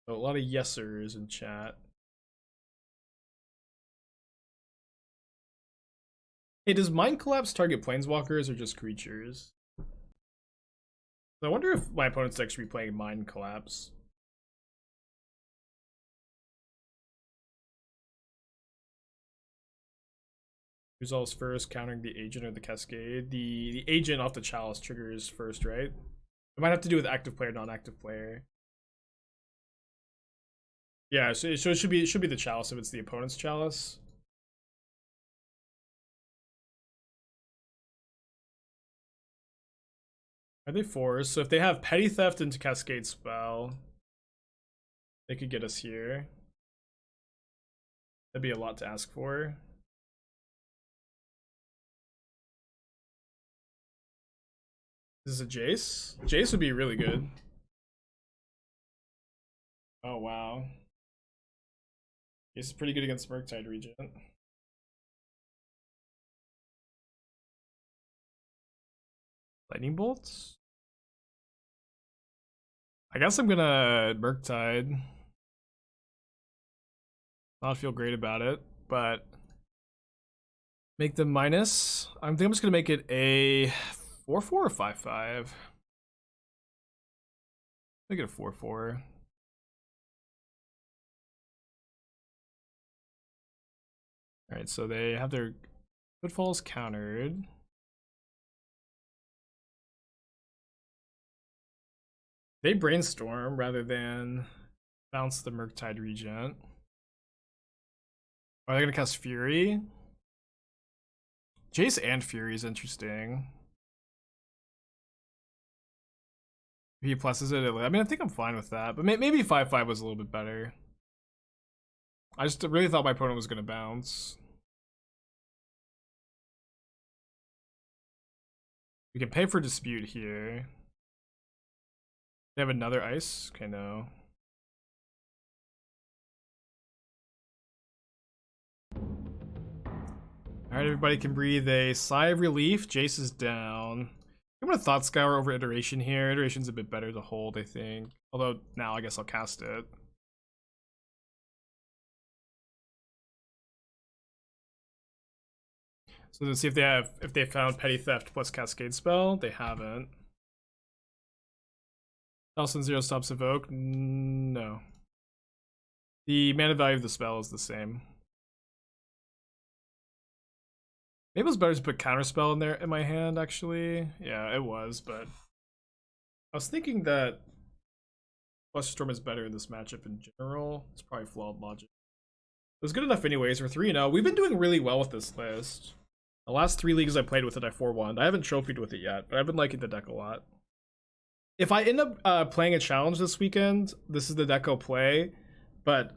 So a lot of yesers in chat. Hey, does Mind Collapse target planeswalkers or just creatures? I wonder if my opponent's actually playing Mind Collapse. Resolves first, countering the agent or the Cascade. The agent off the Chalice triggers first, right? It might have to do with active player, non-active player. Yeah, so it should be the Chalice if it's the opponent's Chalice. Are they 4s? So if they have Petty Theft into Cascade Spell, they could get us here. That'd be a lot to ask for. This is a Jace? Jace would be really good. Oh, wow. Jace is pretty good against Murktide Regent. Lightning Bolts? I guess I'm gonna Murktide. Not feel great about it, but make them minus. I think I'm just gonna make it a 4-4 or 5-5. Make it a 4-4. Alright, so they have their Footfalls countered. They Brainstorm rather than bounce the Murktide Regent. Are they gonna cast Fury? Jace and Fury is interesting. If he pluses it, I mean, I think I'm fine with that, but maybe 5-5 was a little bit better. I just really thought my opponent was gonna bounce. We can pay for Dispute here. They have another ice? Okay, no. Alright, everybody can breathe a sigh of relief. Jace is down. I'm gonna Thought Scour over Iteration here. Iteration's a bit better to hold, I think. Although, now I guess I'll cast it. So let's see if they found Petty Theft plus Cascade Spell. They haven't. Nelson 0 stops Evoke. No. The mana value of the spell is the same. Maybe it was better to put Counterspell in there in my hand, actually. Yeah, it was, but I was thinking that Flusterstorm is better in this matchup in general. It's probably flawed logic. It was good enough anyways. We're 3-0. We've been doing really well with this list. The last 3 leagues I played with it, I 4-1'd. I haven't trophied with it yet, but I've been liking the deck a lot. If I end up playing a challenge this weekend, this is the deck I'll play. But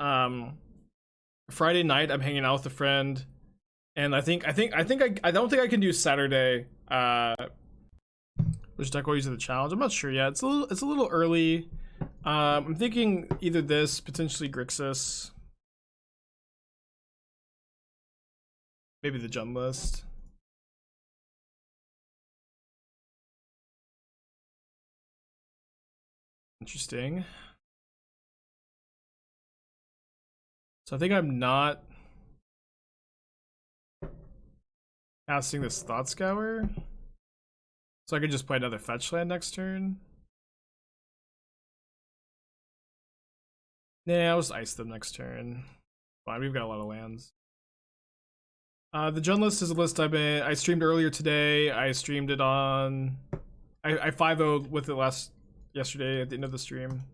Friday night I'm hanging out with a friend, and I don't think I can do Saturday. Which deck will use in the challenge? I'm not sure yet. It's a little early. I'm thinking either this, potentially Grixis, maybe the Jund list. Interesting. So I think I'm not casting this Thought Scour, so I could just play another fetch land next turn. Nah, I'll just ice them next turn. Fine, we've got a lot of lands. The Jund list is a list I streamed earlier today. I streamed it on. I 5-0'd with it yesterday at the end of the stream.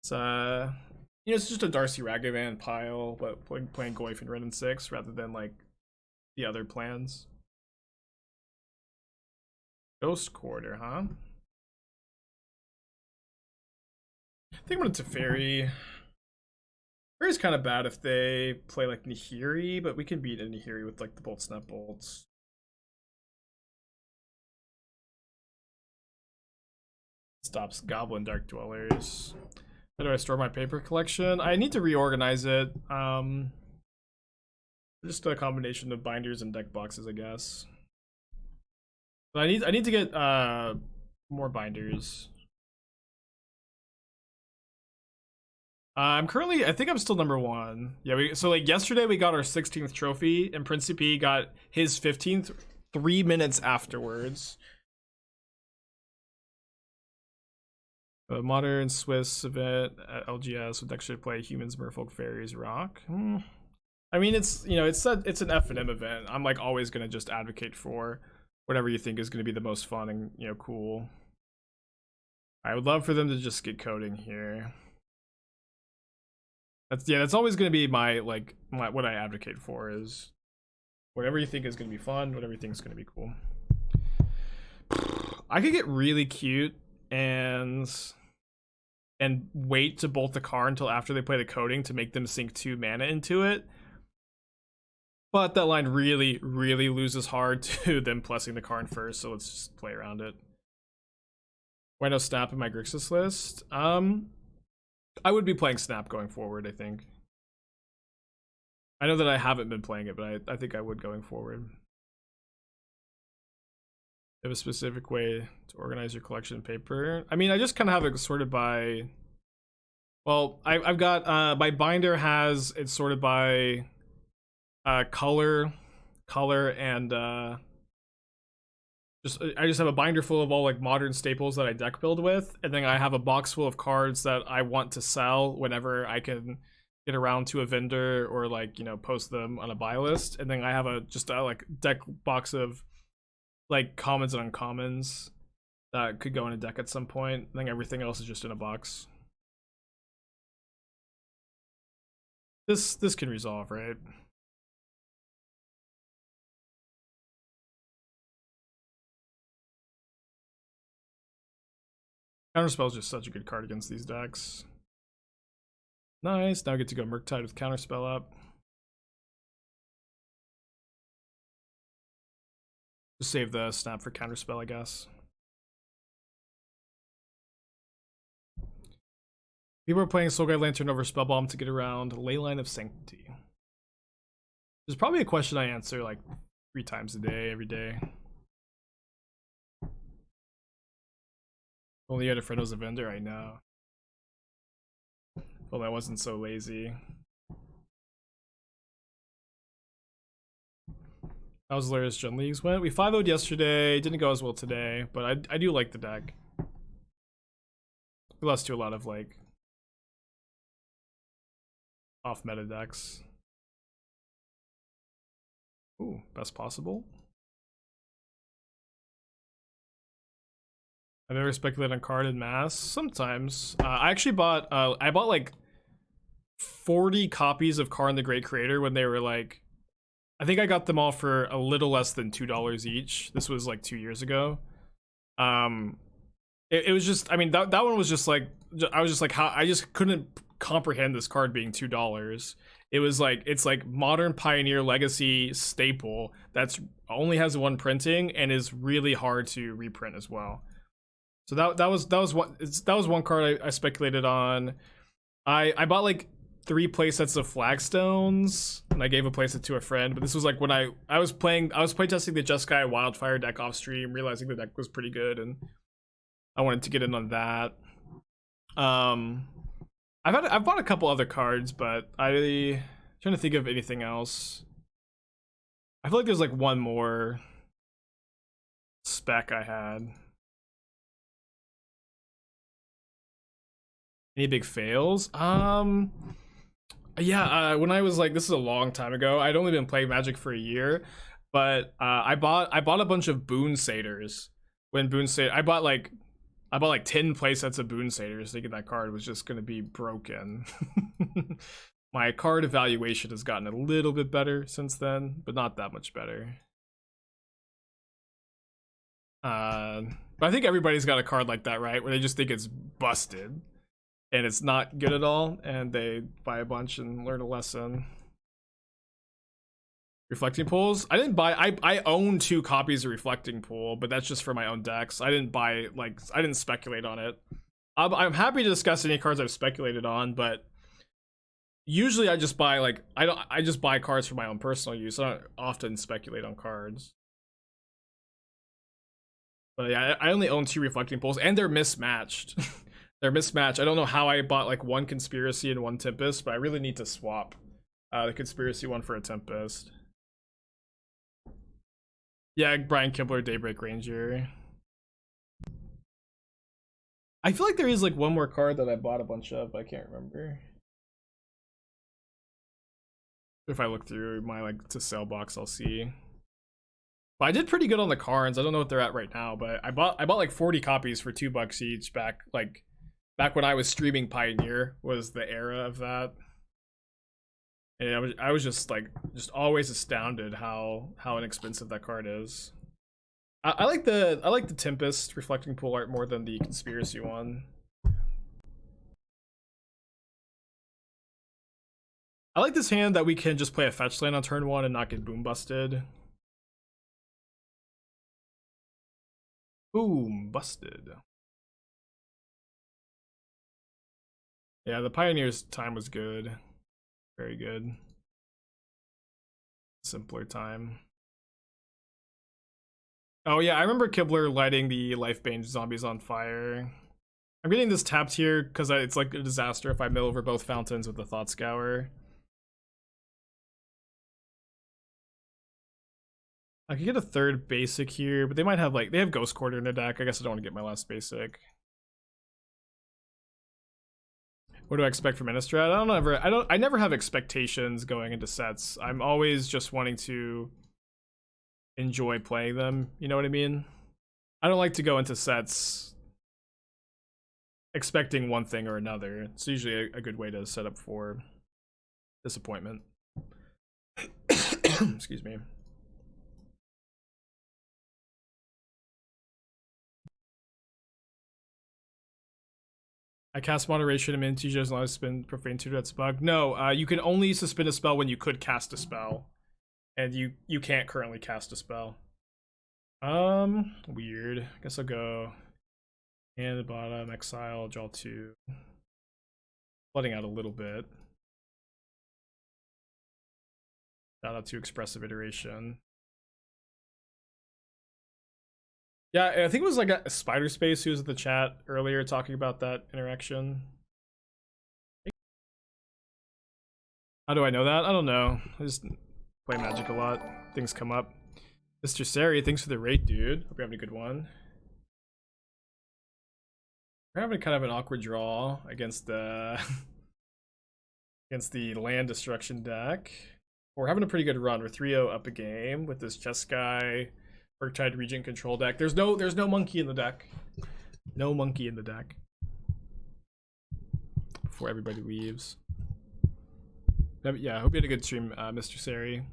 It's it's just a Darcy Ragavan pile, but playing Goyf and Ren and 6 rather than like the other plans. Ghost Quarter, huh? I think I'm gonna Teferi. Teferi's kind of bad if they play like Nihiri, but we can beat a Nihiri with like the Bolt Snap Bolts. Stops Goblin Dark Dwellers. Where do I store my paper collection? I need to reorganize it. Just a combination of binders and deck boxes, I guess. But I need to get more binders. I'm currently, I think I'm still number 1. Yeah, so like yesterday we got our 16th trophy, and Principe got his 15th 3 minutes afterwards. A modern Swiss event at LGS with actually play humans, merfolk, fairies, rock. I mean, it's it's an F&M event. I'm like always gonna just advocate for whatever you think is gonna be the most fun and cool. I would love for them to just get coding here. That's always gonna be my what I advocate for is whatever you think is gonna be fun, whatever you think is gonna be cool. I could get really cute and wait to bolt the car until after they play the coding to make them sink 2 mana into it. But that line really, really loses hard to them blessing the Karn first, so let's just play around it. Why no Snap in my Grixis list? I would be playing Snap going forward, I think. I know that I haven't been playing it, but I think I would going forward. You have a specific way to organize your collection of paper? I mean, I just kind of have it sorted by... Well, I've got... my binder has it sorted by... color, and I just have a binder full of all like modern staples that I deck build with, and then I have a box full of cards that I want to sell whenever I can get around to a vendor or like post them on a buy list, and then I have a like deck box of like commons and uncommons that could go in a deck at some point. I think everything else is just in a box. This can resolve, right? Counterspell is just such a good card against these decks. Nice, now I get to go Murktide with Counterspell up. Just save the snap for Counterspell, I guess. People are playing Soul Guide Lantern over Spellbomb to get around Leyline of Sanctity. There's probably a question I answer like 3 times a day, every day. Only you had a friend who was a vendor, I know. Well, I wasn't so lazy. How's Lara's Jund Leagues went? We 5-0'd yesterday, didn't go as well today, but I do like the deck. We lost to a lot of like off meta decks. Ooh, best possible. I've ever speculated on card in mass? Sometimes. I actually bought I bought like 40 copies of Karn the Great Creator when they were like, I think I got them all for a little less than $2 each. This was like 2 years ago. It was just, I mean, that one was just like, I was just like, how I just couldn't comprehend this card being $2. It was like, it's like modern Pioneer Legacy staple that's only has one printing and is really hard to reprint as well. So that was one card I speculated on. I bought like 3 playsets of Flagstones, and I gave a playset to a friend. But this was like when I was playtesting the Jeskai Wildfire deck off stream, realizing the deck was pretty good, and I wanted to get in on that. I've bought a couple other cards, but I'm trying to think of anything else. I feel like there's like one more spec I had. Any big fails? Yeah, when I was like, this is a long time ago. I'd only been playing Magic for a year, but I bought a bunch of Boon Satyrs. When Boon Satyr, I bought like 10 playsets of Boon Satyrs, thinking that card was just gonna be broken. My card evaluation has gotten a little bit better since then, but not that much better. But I think everybody's got a card like that, right? Where they just think it's busted and it's not good at all, and they buy a bunch and learn a lesson. Reflecting Pools? I didn't buy, I own 2 copies of Reflecting Pool, but that's just for my own decks. I didn't buy, like, I didn't speculate on it. I'm happy to discuss any cards I've speculated on, but usually I just buy, like, I just buy cards for my own personal use. I don't often speculate on cards. But yeah, I only own 2 Reflecting Pools, and they're mismatched. They're mismatched. I don't know how I bought like 1 Conspiracy and 1 Tempest, but I really need to swap the Conspiracy one for a Tempest. Yeah, Brian Kibler, Daybreak Ranger. I feel like there is like one more card that I bought a bunch of, but I can't remember. If I look through my like to sell box, I'll see. But I did pretty good on the cards. I don't know what they're at right now, but I bought like 40 copies for $2 each back when I was streaming Pioneer was the era of that. And I was just always astounded how inexpensive that card is. I like the Tempest Reflecting Pool art more than the Conspiracy one. I like this hand that we can just play a fetch land on turn 1 and not get boom busted. Boom busted. Yeah, the Pioneer's time was good. Very good. Simpler time. Oh yeah, I remember Kibler lighting the Lifebane zombies on fire. I'm getting this tapped here because it's like a disaster if I mill over both fountains with the Thought Scour. I could get a 3rd basic here, but they might have like, they have Ghost Quarter in their deck. I guess I don't want to get my last basic. What do I expect from Innistrad? I never have expectations going into sets. I'm always just wanting to enjoy playing them, you know what I mean? I don't like to go into sets expecting one thing or another. It's usually a good way to set up for disappointment. Excuse me. I cast Moderation and MTGO as long as suspend Profane Tutor, that's a bug. No, you can only suspend a spell when you could cast a spell. And you can't currently cast a spell. Weird. I guess I'll go and the bottom, exile, draw 2. Flooding out a little bit. Shout out to Expressive Iteration. Yeah, I think it was like a Spider Space who was in the chat earlier talking about that interaction. How do I know that? I don't know. I just play Magic a lot. Things come up. Mr. Sari, thanks for the rate, dude. Hope you're having a good one. We're having kind of an awkward draw against the against the land destruction deck. We're having a pretty good run. We're 3-0 up a game with this Jeskai Murktide Regent control deck. There's no monkey in the deck. No monkey in the deck. Before everybody leaves. Yeah, I hope you had a good stream, Mr. Sari.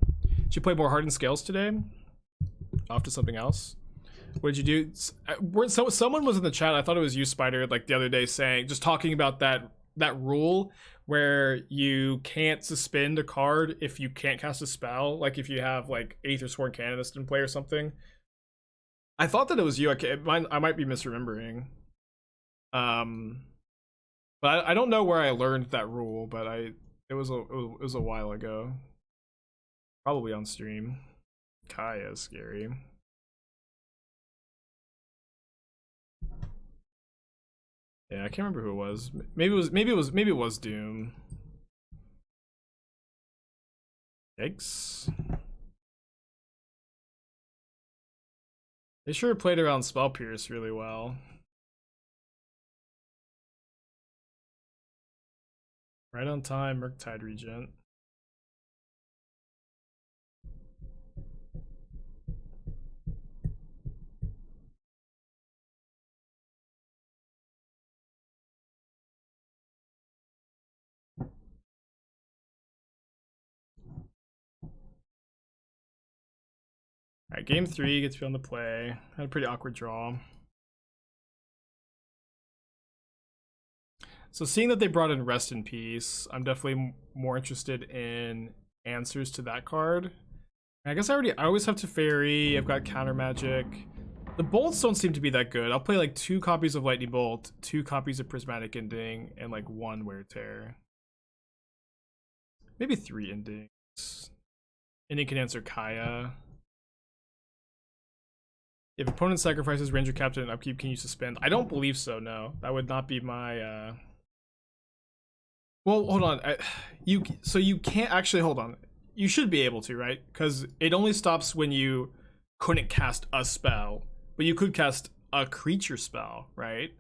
Did you play more Hardened Scales today? Off to something else. What did you do? Someone was in the chat. I thought it was you, Spider, like the other day, saying, just talking about that that rule where you can't suspend a card if you can't cast a spell, like if you have like Aether Sworn Canonist in play or something. I thought that it was you. I might be misremembering. But I don't know where I learned that rule, but it was a while ago. Probably on stream. Kaya is scary. Yeah, I can't remember who it was. Maybe it was Doom. Yikes. They sure played around Spell Pierce really well. Right on time, Murktide Regent. Alright, game 3 gets me on the play. Had a pretty awkward draw. So seeing that they brought in Rest in Peace, I'm definitely more interested in answers to that card. And I guess I always have Teferi, I've got Counter Magic. The bolts don't seem to be that good. I'll play like 2 copies of Lightning Bolt, 2 copies of Prismatic Ending, and like 1 Wear Tear. Maybe 3 Endings. Ending can answer Kaya. If opponent sacrifices Ranger Captain and upkeep, can you suspend? I don't believe so, no. That would not be my Well, hold on. You can't actually, hold on. You should be able to, right? Because it only stops when you couldn't cast a spell, but you could cast a creature spell, right?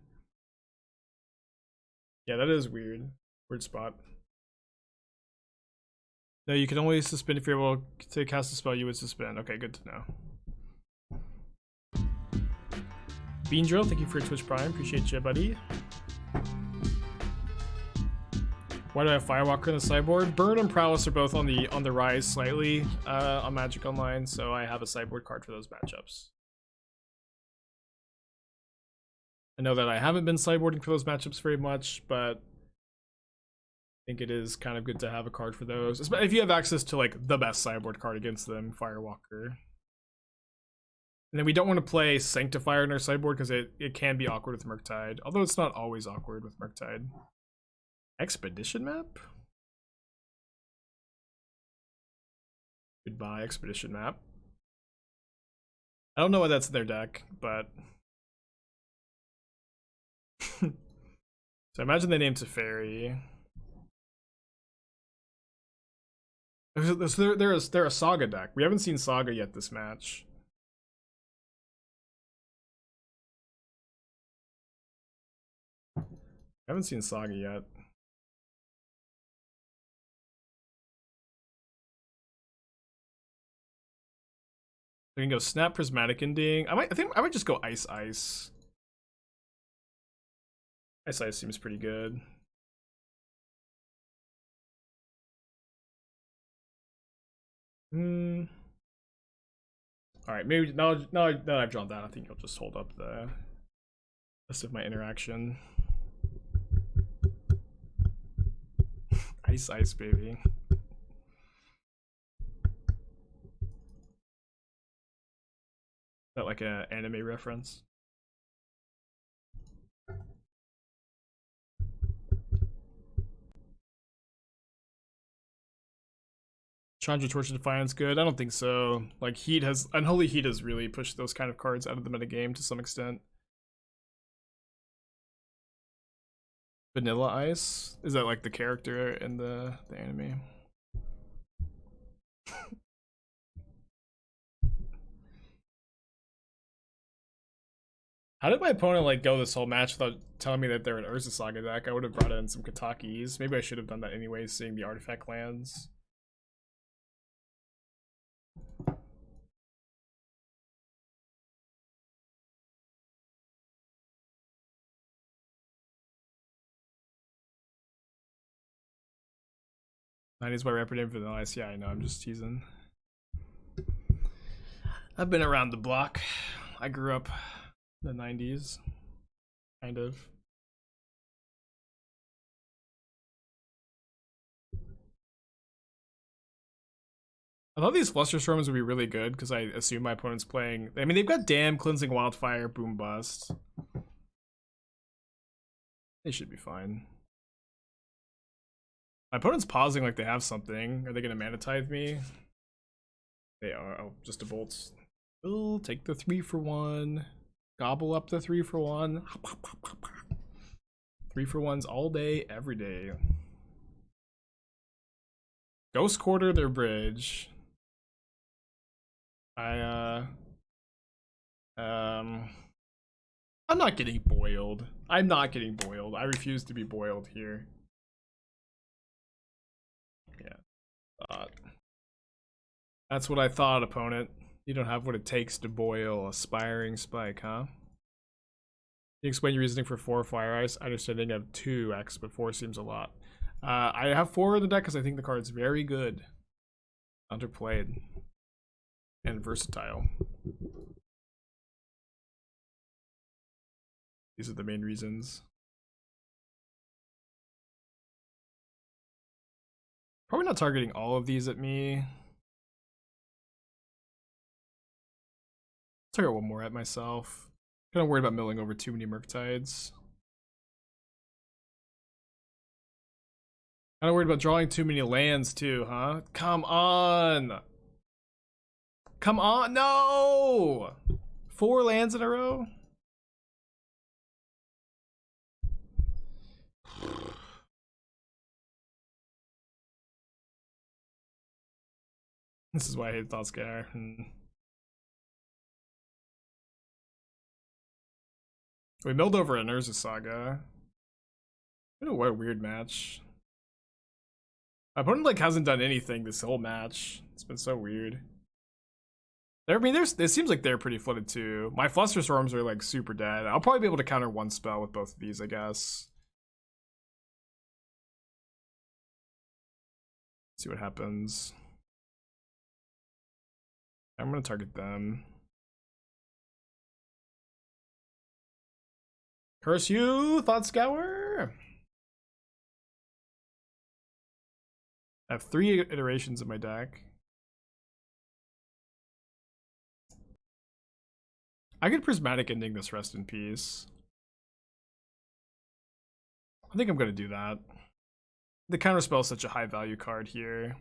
Yeah, that is weird. Weird spot. No, you can only suspend if you're able to cast a spell you would suspend. Okay, good to know. Bean Drill, thank you for Twitch Prime. Appreciate you, buddy. Why do I have Firewalker in the sideboard? Burn and Prowess are both on the rise slightly on Magic Online, so I have a sideboard card for those matchups. I know that I haven't been sideboarding for those matchups very much, but I think it is kind of good to have a card for those. If you have access to like the best sideboard card against them, Firewalker. And then we don't want to play Sanctifier in our sideboard because it can be awkward with Murktide, although it's not always awkward with Murktide. Expedition map? Goodbye, Expedition map. I don't know why that's in their deck, but so imagine they named Teferi. They're a Saga deck. We haven't seen Saga yet this match. I haven't seen Saga yet. I can go Snap, Prismatic Ending. I think I might just go Ice. Ice seems pretty good. Alright, maybe now that I've drawn that, I think I'll just hold up the rest of my interaction. Ice, baby. Is that like an anime reference? Chandra Torch of Defiance good? I don't think so. Like Unholy Heat has really pushed those kind of cards out of the metagame to some extent. Vanilla Ice? Is that like the character in the anime? How did my opponent like go this whole match without telling me that they're an Urza Saga deck? I would have brought in some Katakis. Maybe I should have done that anyway, seeing the artifact lands. '90s by rapper name for the ice. Yeah, I know. I'm just teasing. I've been around the block. I grew up in the '90s, kind of. I thought these Flusterstorms would be really good because I assume my opponent's playing. I mean, they've got Dam, Cleansing Wildfire, Boom Bust. They should be fine. My opponent's pausing like they have something. Are they going to Mana Tithe me? They are. Oh, just a Bolt. We'll take the 3-for-1. Gobble up the 3-for-1. 3-for-1s all day, every day. Ghost Quarter their bridge. I'm not getting boiled. I'm not getting boiled. I refuse to be boiled here. Yeah. That's what I thought, opponent. You don't have what it takes to boil Aspiring Spike, huh? You explain your reasoning for 4 Fire Ice. Understanding of 2x, but 4 seems a lot. I have 4 in the deck because I think the card's very good. Underplayed. And versatile. These are the main reasons. Probably not targeting all of these at me. Target one more at myself. Kind of worried about milling over too many Murktides. Kind of worried about drawing too many lands too, huh? Come on! Come on! No! 4 lands in a row? This is why I hate Thought Scour. We milled over an Urza Saga. What a weird match. My opponent like hasn't done anything this whole match. It's been so weird. It seems like they're pretty flooded too. My Flusterstorms are like super dead. I'll probably be able to counter one spell with both of these, I guess. See what happens. I'm gonna target them. Curse you, Thought Scour! I have 3 iterations in my deck. I could Prismatic Ending this Rest in Peace. I think I'm gonna do that. The Counterspell is such a high value card here.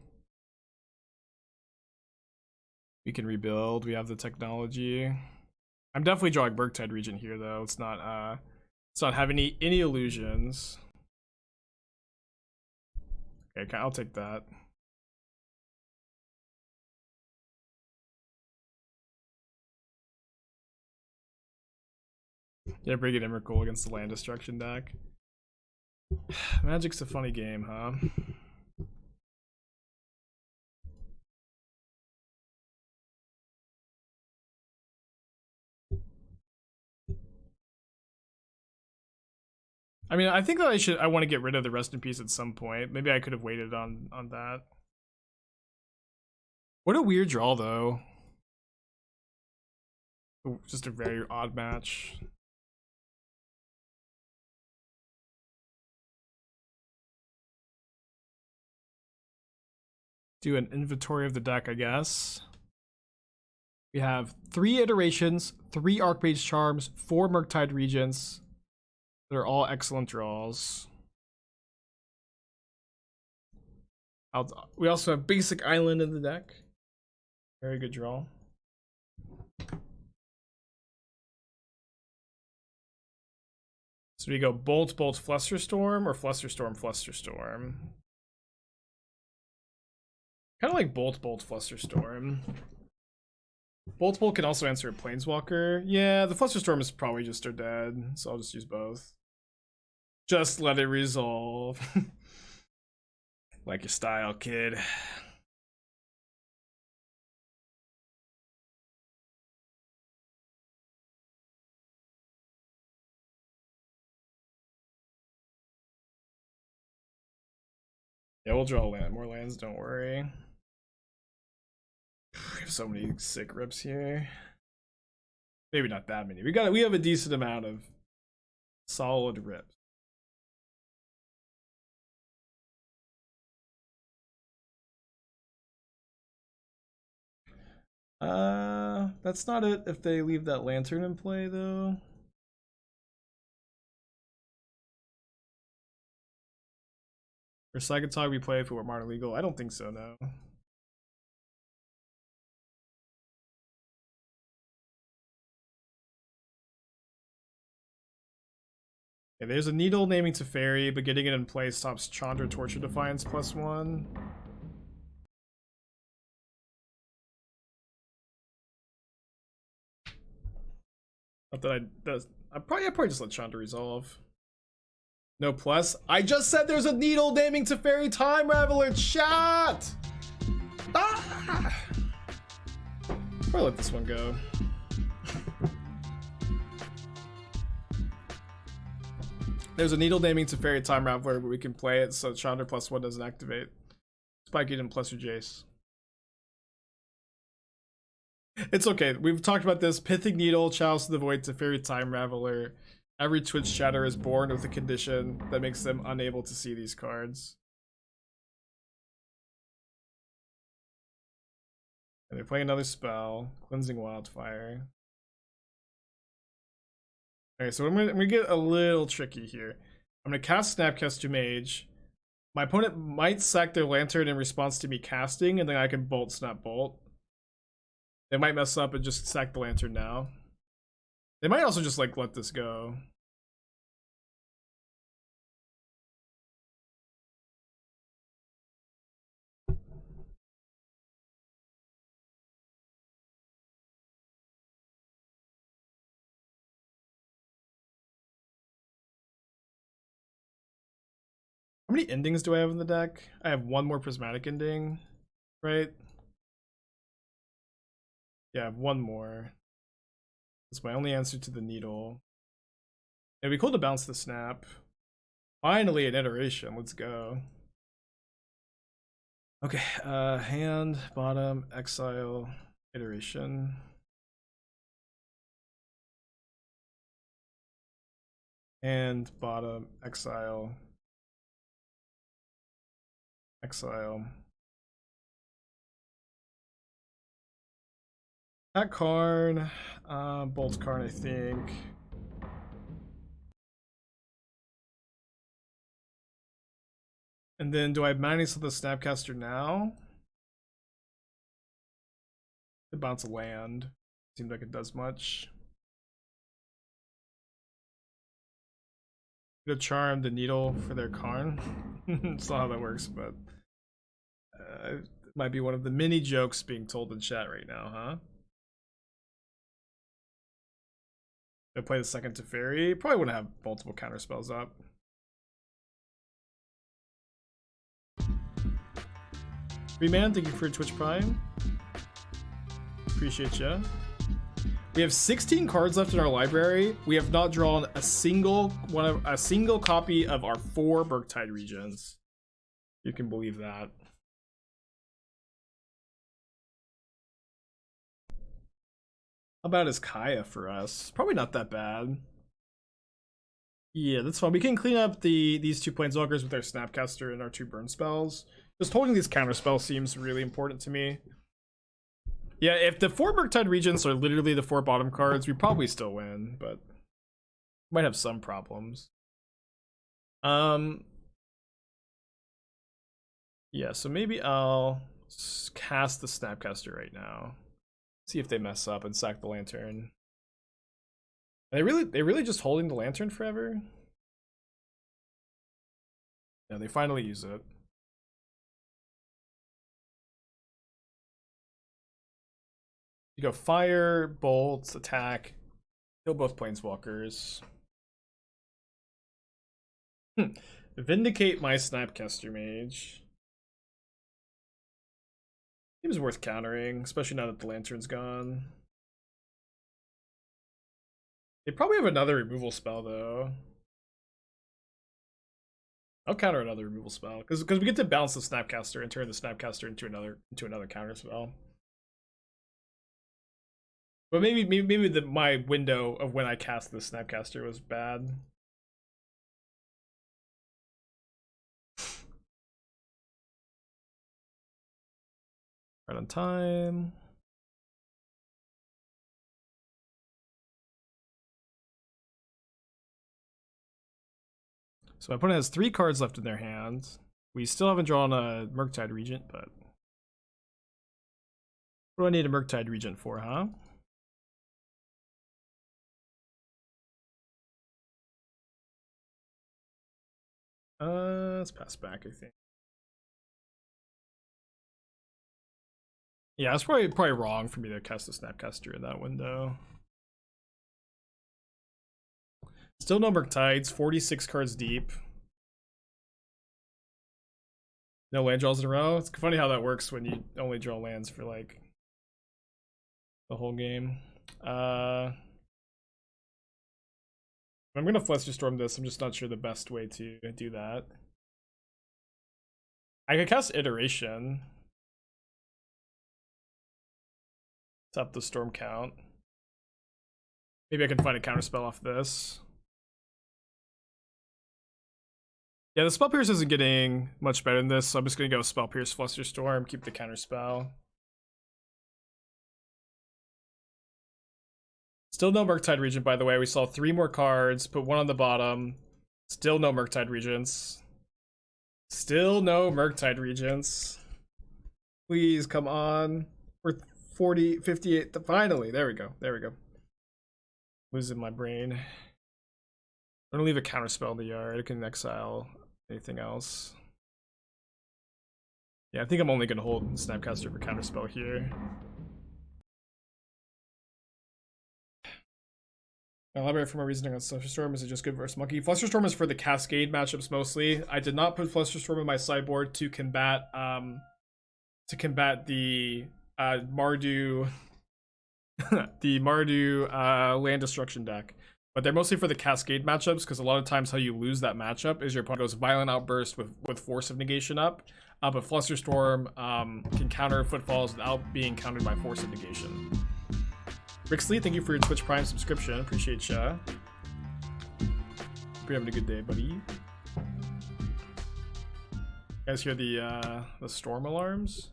We can rebuild, we have the technology. I'm definitely drawing Murktide Regent here though. It's not have any illusions. Okay, I'll take that. Yeah, bring it Emrakul against the land destruction deck. Magic's a funny game, huh? I mean, I think that I want to get rid of the Rest in Peace at some point. Maybe I could have waited on that. What a weird draw, though. Just a very odd match. Do an inventory of the deck, I guess. We have 3 iterations, 3 Archmage Charms, 4 Murktide Regents. They're all excellent draws. We also have Basic Island in the deck. Very good draw. So we go Bolt, Flusterstorm, or Flusterstorm. Kind of like Bolt, Flusterstorm. Bolt can also answer a Planeswalker. Yeah, the Flusterstorm is probably just dead, so I'll just use both. Just let it resolve. Like your style, kid. Yeah, we'll draw more lands, don't worry. We have so many sick rips here. Maybe not that many. We have a decent amount of solid rips. That's not it if they leave that lantern in play though. For second time we play if it were modern legal? I don't think so, no. Okay, there's a needle naming Teferi, but getting it in play stops Chandra Torture Defiance +1. Not that I'd probably just let Chandra resolve. No plus. I just said there's a needle naming Teferi Time Raveler chat! Ah! Probably let this one go. There's a needle naming Teferi Time Raveler, but we can play it so Chandra +1 doesn't activate. Spike it in plus your Jace. It's okay. We've talked about this. Pithing Needle, Chalice of the Void, Teferi Time Raveler. Every Twitch chatter is born with a condition that makes them unable to see these cards. And they play another spell, Cleansing Wildfire. Okay, so I'm gonna get a little tricky here. I'm gonna cast Snapcaster Mage. My opponent might sack their lantern in response to me casting, and then I can bolt snap bolt. They might mess up and just sack the lantern now. They might also just like let this go. How many endings do I have in the deck? I have one more Prismatic Ending, right? Yeah, I have one more. That's my only answer to the needle. It'd be cool to bounce the snap. Finally an iteration, let's go. Okay, hand, bottom, exile, iteration. And bottom, exile. Exile. That Karn, Bolt Karn, I think. And then do I manage the Snapcaster now? It bounce a land. Seems like it does much. To charm the needle for their Karn. It's not how that works, but it might be one of the many jokes being told in chat right now, huh? I play the second Teferi. Probably wouldn't have multiple counterspells up. Man, thank you for Twitch Prime. Appreciate ya. We have 16 cards left in our library. We have not drawn a single copy of our 4 Murktide Regents. You can believe that. How bad is Kaya for us? Probably not that bad. Yeah, that's fine. We can clean up these 2 Planeswalkers with our Snapcaster and our 2 burn spells. Just holding these counterspell seems really important to me. Yeah, if the 4 Murktide Regents are literally the 4 bottom cards, we probably still win, but might have some problems. Yeah, so maybe I'll cast the Snapcaster right now. See if they mess up and sack the lantern. They really just holding the lantern forever? Yeah, they finally use it. You go fire, bolts, attack, kill both planeswalkers. Vindicate my Snapcaster Mage. Seems worth countering, especially now that the lantern's gone. They probably have another removal spell though. I'll counter another removal spell because we get to balance the Snapcaster and turn the Snapcaster into another counter spell. But maybe my window of when I cast the Snapcaster was bad. Right on time. So my opponent has 3 cards left in their hand. We still haven't drawn a Murktide Regent, but what do I need a Murktide Regent for, huh? Let's pass back, I think. Yeah, it's probably wrong for me to cast the Snapcaster in that window. Still no Murktides, 46 cards deep. No land draws in a row. It's funny how that works when you only draw lands for like the whole game. I'm gonna Flusterstorm this. I'm just not sure the best way to do that. I could cast Iteration to up the storm count. Maybe I can find a counterspell off this. Yeah, the Spell Pierce isn't getting much better than this, so I'm just gonna go Spell Pierce, Flusterstorm, keep the counterspell. Still no Murktide Regent, by the way. We saw 3 more cards, put 1 on the bottom. Still no Murktide Regents. Still no Murktide Regents. Please, come on. We're 40, 58, finally. There we go, there we go. Losing my brain. I'm gonna leave a counterspell in the yard. I can exile anything else. Yeah, I think I'm only gonna hold Snapcaster for counterspell here. Elaborate for my reasoning on Flusterstorm. Is it just good versus Monkey? Flusterstorm is for the Cascade matchups mostly. I did not put Flusterstorm in my sideboard to combat the Mardu the Mardu land destruction deck. But they're mostly for the Cascade matchups, because a lot of times how you lose that matchup is your opponent goes Violent Outburst with Force of Negation up. But Flusterstorm can counter Footfalls without being countered by Force of Negation. Rixley, thank you for your Twitch Prime subscription. Appreciate ya. Hope you're having a good day, buddy. You guys hear the storm alarms?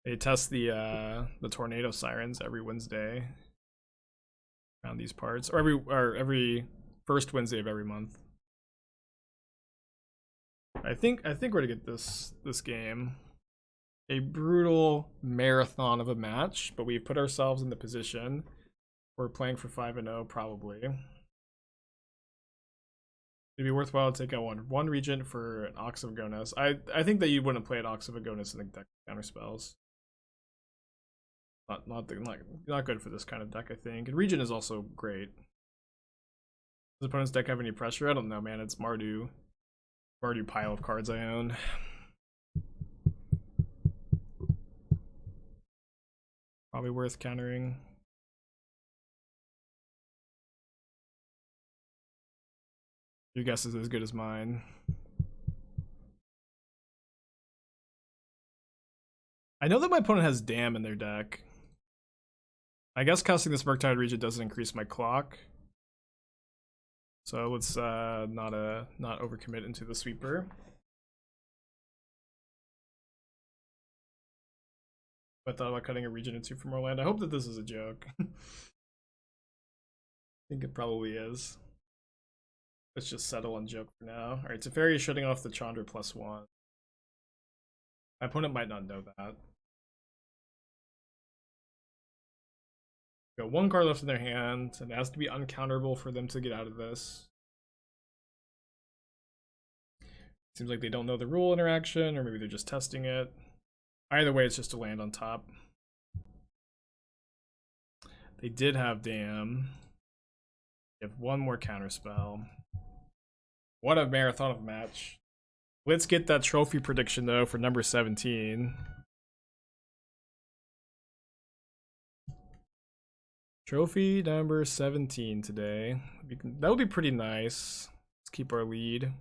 They test the tornado sirens every Wednesday around these parts, or every first Wednesday of every month. I think we're gonna get this game. A brutal marathon of a match, but we've put ourselves in the position. We're playing for 5-0 probably. It'd be worthwhile to take out one Regent for an Ox of Agonis. I think that you wouldn't play an Ox of Agonis in the deck counter spells. Not good for this kind of deck, I think. And Regent is also great. Does opponent's deck have any pressure? I don't know, man. It's Mardu pile of cards I own. Probably worth countering. Your guess is as good as mine. I know that my opponent has Dam in their deck. I guess casting this Murktide Regent doesn't increase my clock. So let's not overcommit into the sweeper. I thought about cutting a Regent into for more land. I hope that this is a joke. I think it probably is. Let's just settle on joke for now. Alright, Teferi is shutting off the Chandra +1. My opponent might not know that. Got 1 card left in their hand, and it has to be uncounterable for them to get out of this. Seems like they don't know the rule interaction, or maybe they're just testing it. Either way, it's just a land on top. They did have Dam. They have 1 more counterspell. What a marathon of a match. Let's get that trophy prediction, though, for number 17. Trophy number 17 today. That would be pretty nice. Let's keep our lead.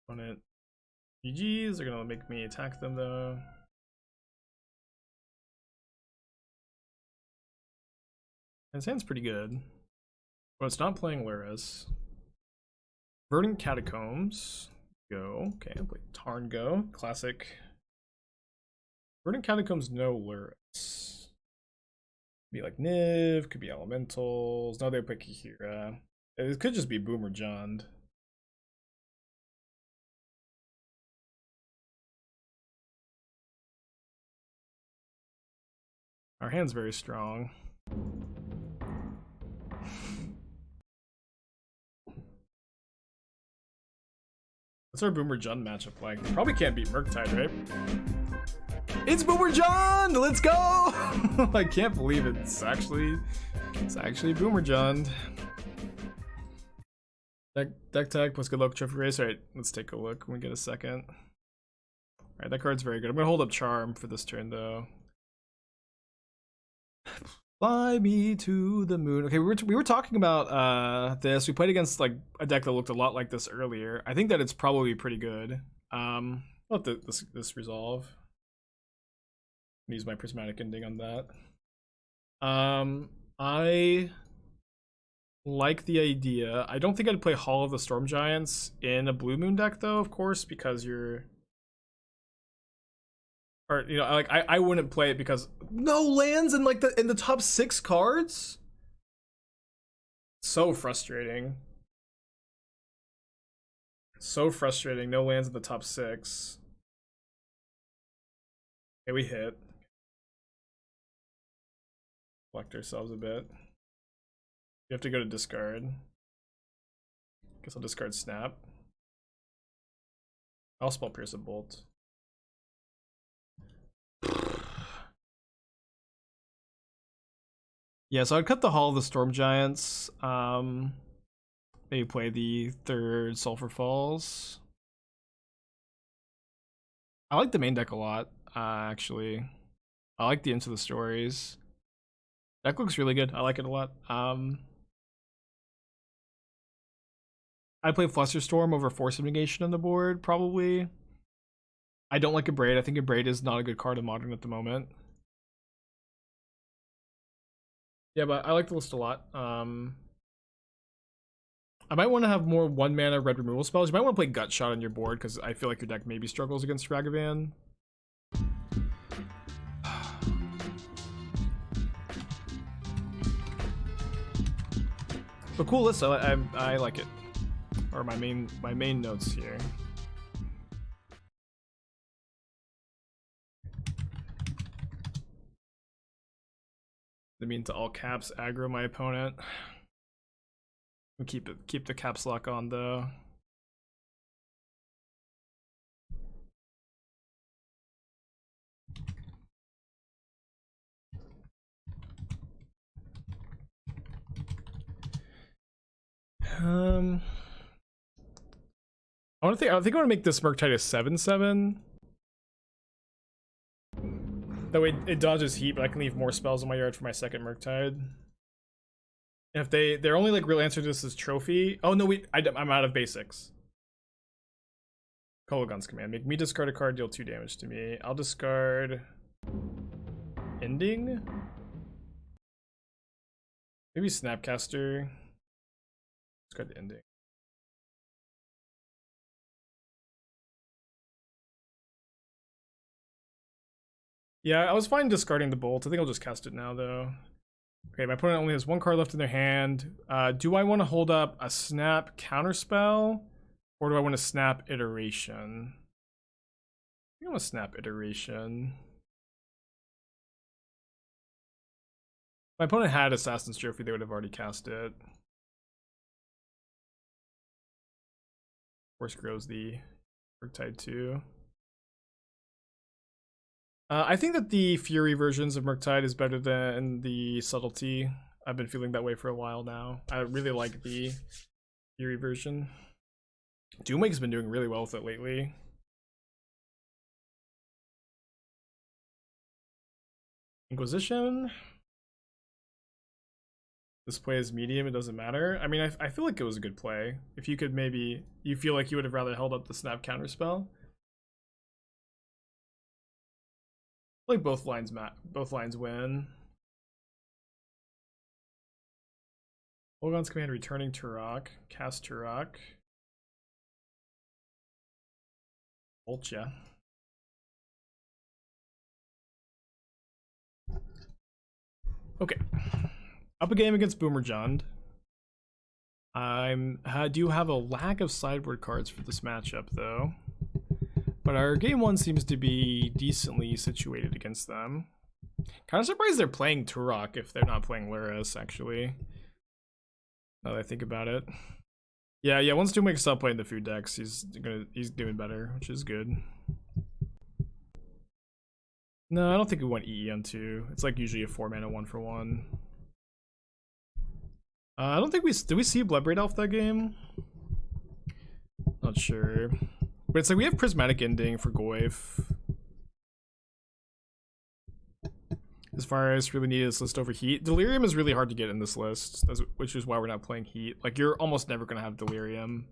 Opponent GG's, they're gonna make me attack them though. His hand's pretty good. But it's not playing Luris. Verdant Catacombs. Go. Okay, I'll play Tarn Go. Classic. Verdant Catacombs, no Luris. Be like Niv, could be elementals. No, they pick Kihira. It could just be Boomer Jund. Our hand's very strong. What's our Boomer Jund matchup like? Probably can't beat Murktide, right? It's Boomer Jund! Let's go! I can't believe it. It's actually Boomer Jund. Deck tech plus good luck trophy race. Alright, let's take a look when we get a second. Alright, that card's very good. I'm gonna hold up Charm for this turn though. Fly me to the moon. Okay, we were talking about this. We played against like a deck that looked a lot like this earlier. I think that it's probably pretty good. I'll let this resolve. Use my Prismatic Ending on that. I like the idea. I don't think I'd play Hall of the Storm Giants in a Blue Moon deck though, of course, because you're, or you know, like I wouldn't play it because no lands in like the top 6 cards. So frustrating. So frustrating. No lands in the top 6. Okay, we hit. Collect ourselves a bit. You have to go to discard. Guess I'll discard Snap. I'll spell Pierce a Bolt. Yeah, so I'd cut the Hall of the Storm Giants. Maybe play the 3rd Sulfur Falls. I like the main deck a lot, actually. I like the Into the Stories. Deck looks really good. I like it a lot. I play Flusterstorm over Force of Negation on the board, probably. I don't like Abrade. I think Abrade is not a good card in Modern at the moment. Yeah, but I like the list a lot. I might want to have more 1-mana red removal spells. You might want to play Gut Shot on your board, because I feel like your deck maybe struggles against Ragavan. But cool list. I like it. Or my main notes here. I mean to all caps aggro my opponent. Keep the caps lock on though. I think I want to make this Murktide a 7/7. That way it dodges heat, but I can leave more spells in my yard for my second Murktide. And if their only like real answer to this is trophy. Oh no, I'm out of basics. Kolaghan's command. Make me discard a card, deal 2 damage to me. I'll discard Ending. Maybe Snapcaster. Discard the Ending. Yeah, I was fine discarding the Bolt. I think I'll just cast it now, though. Okay, my opponent only has 1 card left in their hand. Do I want to hold up a Snap Counterspell? Or do I want to Snap Iteration? I think I want to Snap Iteration. If my opponent had Assassin's Trophy, they would have already cast it. Of course, grows the Murktide 2. I think that the Fury versions of Murktide is better than the Subtlety. I've been feeling that way for a while now. I really like the Fury version. Doomwake's been doing really well with it lately. Inquisition. This play is medium, it doesn't matter. I mean, I feel like it was a good play. If you could maybe, you feel like you would have rather held up the Snap Counterspell. Like both lines win. Kolaghan's command, returning Turok. Cast Turok. Ultia. Okay. Up a game against Boomerjund. I do have a lack of sideboard cards for this matchup, though. But our game one seems to be decently situated against them. Kind of surprised they're playing Turok if they're not playing Luris, actually. Now that I think about it. Yeah, once Doom makes up playing the food decks, he's doing better, which is good. No, I don't think we want EE on 2. It's like usually a 4-mana 1-for-1. I don't think did we see Bloodbraid Elf that game? Not sure. But it's like we have Prismatic Ending for Goyf. As far as really needed this list over Heat. Delirium is really hard to get in this list, which is why we're not playing Heat. Like, you're almost never gonna have Delirium.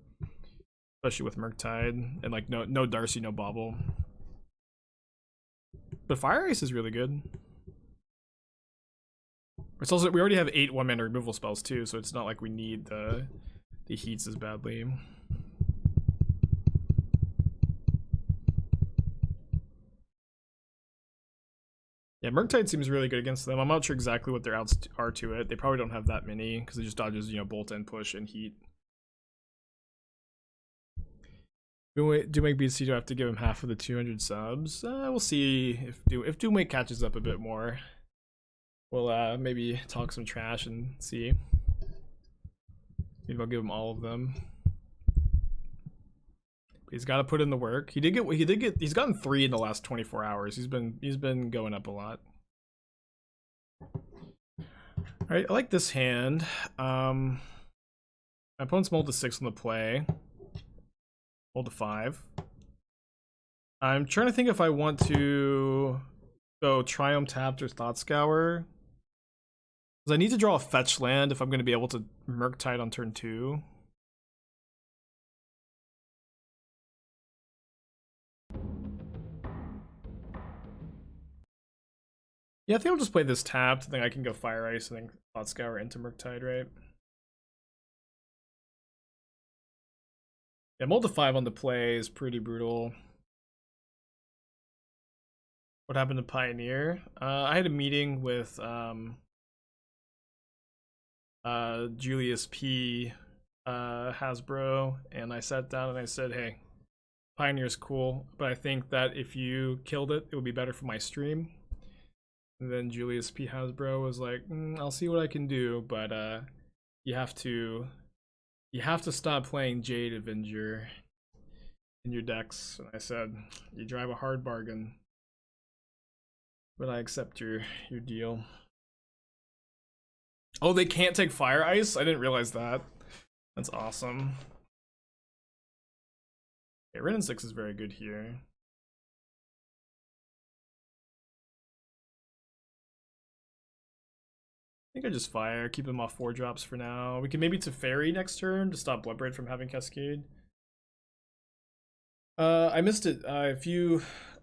Especially with Murktide. And like no Darcy, no Bauble. But Fire Ice is really good. It's also, we already have 8 1-mana removal spells too, so it's not like we need the heats as badly. Yeah, Murktide seems really good against them. I'm not sure exactly what their outs are to it. They probably don't have that many because it just dodges, Bolt and Push and Heat. Do make BC do I have to give him half of the 200 subs? We'll see if Doomwake catches up a bit more. We'll maybe talk some trash and see. Maybe I'll give him all of them. But he's got to put in the work. He's gotten 3 in the last 24 hours. He's been going up a lot. All right, I like this hand. My opponent's mold to 6 on the play. Mold to 5. I'm trying to think if I want to go Triome tapped or Thought Scour. Because I need to draw a fetch land if I'm going to be able to Murktide on turn 2. Yeah, I think I'll just play this tapped, then I can go Fire Ice and then Thought Scour into Murktide, right? Yeah, mold to 5 on the play is pretty brutal. What happened to Pioneer? I had a meeting with Julius P. Hasbro, and I sat down and I said, hey, Pioneer's cool, but I think that if you killed it, it would be better for my stream. And then Julius P. Hasbro was like, I'll see what I can do, but you have to stop playing Jade Avenger in your decks. And I said, you drive a hard bargain, but I accept your deal. Oh, they can't take Fire Ice? I didn't realize that. That's awesome. Okay, Ren 6 is very good here. I think I just fire, keep him off 4-drops for now. We can maybe Teferi next turn to stop Bloodbraid from having Cascade. I missed it.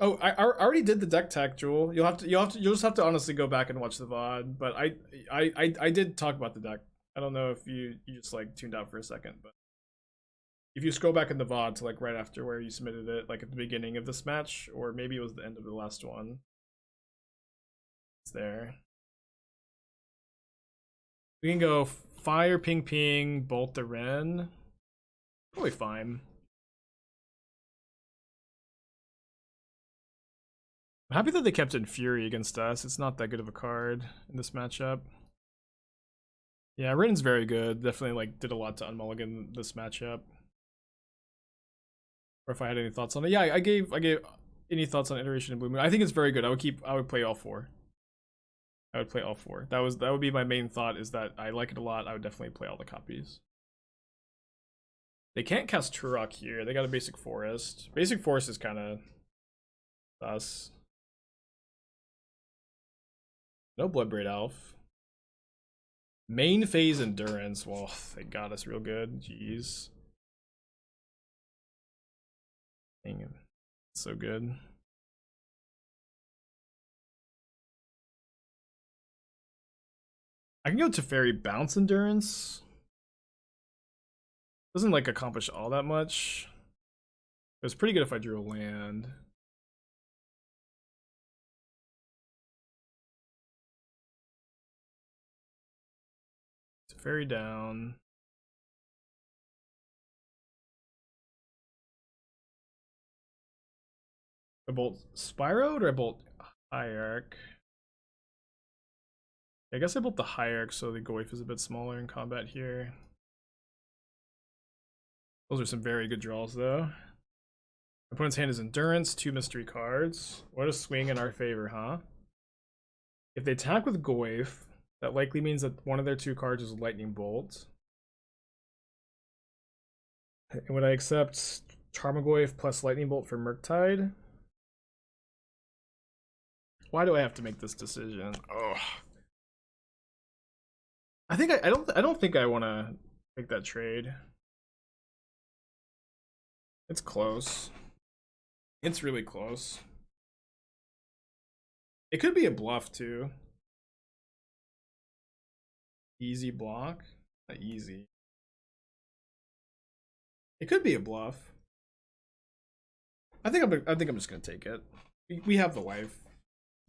Oh, I already did the deck tech, Jewel. You'll just have to honestly go back and watch the VOD. But I did talk about the deck. I don't know if you just like tuned out for a second, but if you scroll back in the VOD to like right after where you submitted it, like at the beginning of this match, or maybe it was the end of the last one. It's there. We can go Fire, Ping, Bolt the Ren. Probably fine. I'm happy that they kept in Fury against us. It's not that good of a card in this matchup. Yeah, Ren's very good. Definitely like did a lot to unmulligan this matchup. Or if I had any thoughts on it. Yeah, I gave any thoughts on Iteration in Blue Moon. I think it's very good. I would play all 4. I would play all 4. That would be my main thought, is that I like it a lot. I would definitely play all the copies. They can't cast Turok here. They got a Basic Forest. Basic Forest is kind of sus. No Bloodbraid Elf. Main phase Endurance. Well, they got us real good. Jeez. Dang it. So good. I can go Teferi Bounce Endurance. Doesn't like accomplish all that much. It was pretty good if I drew a land. Teferi down. I bolt Spyro or I bolt Hierarch? I guess I bolt the Hierarch so the Goyf is a bit smaller in combat here. Those are some very good draws though. Opponent's hand is Endurance, 2 mystery cards. What a swing in our favor, huh? If they attack with Goyf, that likely means that one of their 2 cards is Lightning Bolt. And would I accept Tarmogoyf plus Lightning Bolt for Murktide? Why do I have to make this decision? Oh, I think I don't think I want to make that trade. It's close. It's really close. It could be a bluff too. Easy block, not easy. It could be a bluff. I think I'm just gonna take it. We have the life.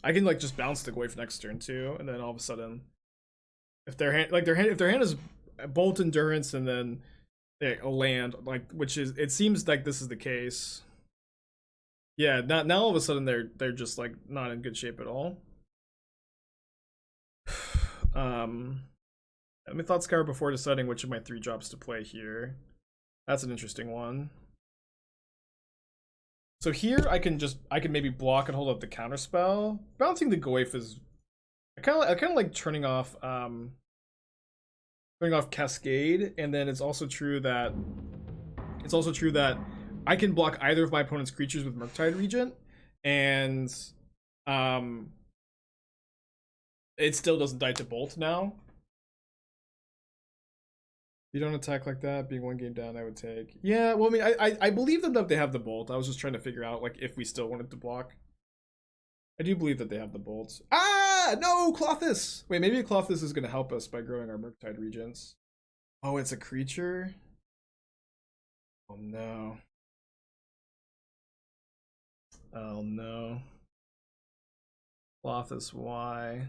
I can like just bounce the Goyf next turn too, and then all of a sudden, if their hand is Bolt Endurance and then a land, like, which is, it seems like this is the case. Yeah, now all of a sudden they're just like not in good shape at all. Let me Thought Scour before deciding which of my 3 drops to play here. That's an interesting one. So here I can maybe block and hold up the counterspell. Bouncing the Goyf is I kind of like turning off Cascade, and then it's also true that I can block either of my opponent's creatures with Murktide Regent, and it still doesn't die to Bolt now. You don't attack like that, being 1 game down, I would take. Yeah, well, I mean, I believe them that they have the Bolt. I was just trying to figure out like if we still wanted to block. I do believe that they have the bolts. Ah, no, Clothis! Wait, maybe Clothis is going to help us by growing our Murktide Regents. Oh, it's a creature? Oh, no. Oh, no. Clothis, why?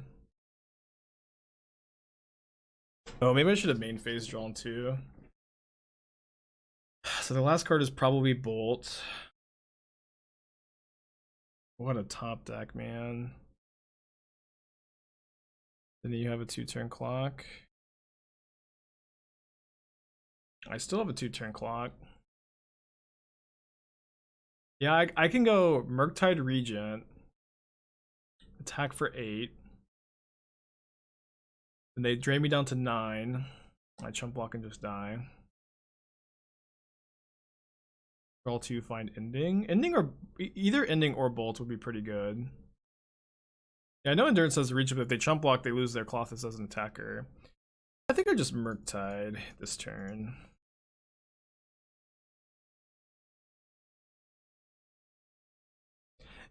Oh, maybe I should have main phase drawn too. So the last card is probably Bolt. What a top deck, man. Then you have a 2-turn clock. I still have a 2-turn clock. Yeah, I can go Murktide Regent. Attack for 8. And they drain me down to 9. I chump block and just die. Draw 2, find Ending. Ending or either Ending or Bolt would be pretty good. Yeah, I know Endurance has reach, but if they chump block, they lose their Clothis as an attacker. I think I just Murktide this turn.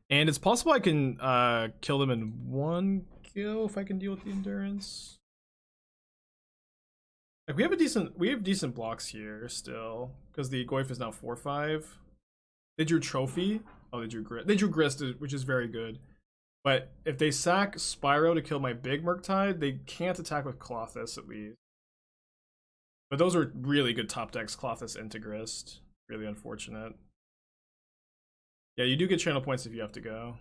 And it's possible I can kill them in 1 kill if I can deal with the Endurance. Like we have decent blocks here still, because the Goyf is now 4/5. They drew Trophy. Oh, they drew Grist. They drew Grist, which is very good. But if they sack Spyro to kill my big Murktide, they can't attack with Clothis at least. But those are really good top decks, Clothis into Grist. Really unfortunate. Yeah, you do get channel points if you have to go.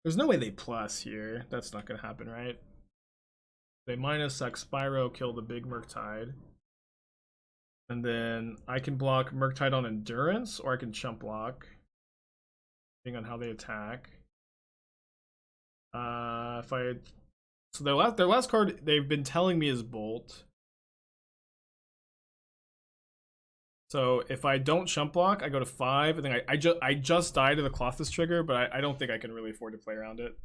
There's no way they plus here. That's not gonna happen, right? They minus sack Spyro, kill the big Murktide. And then I can block Murktide on Endurance, or I can chump block, depending on how they attack. So their last card they've been telling me is Bolt. So if I don't chump block, I go to 5, and then I just die to the Clothis trigger, but I don't think I can really afford to play around it.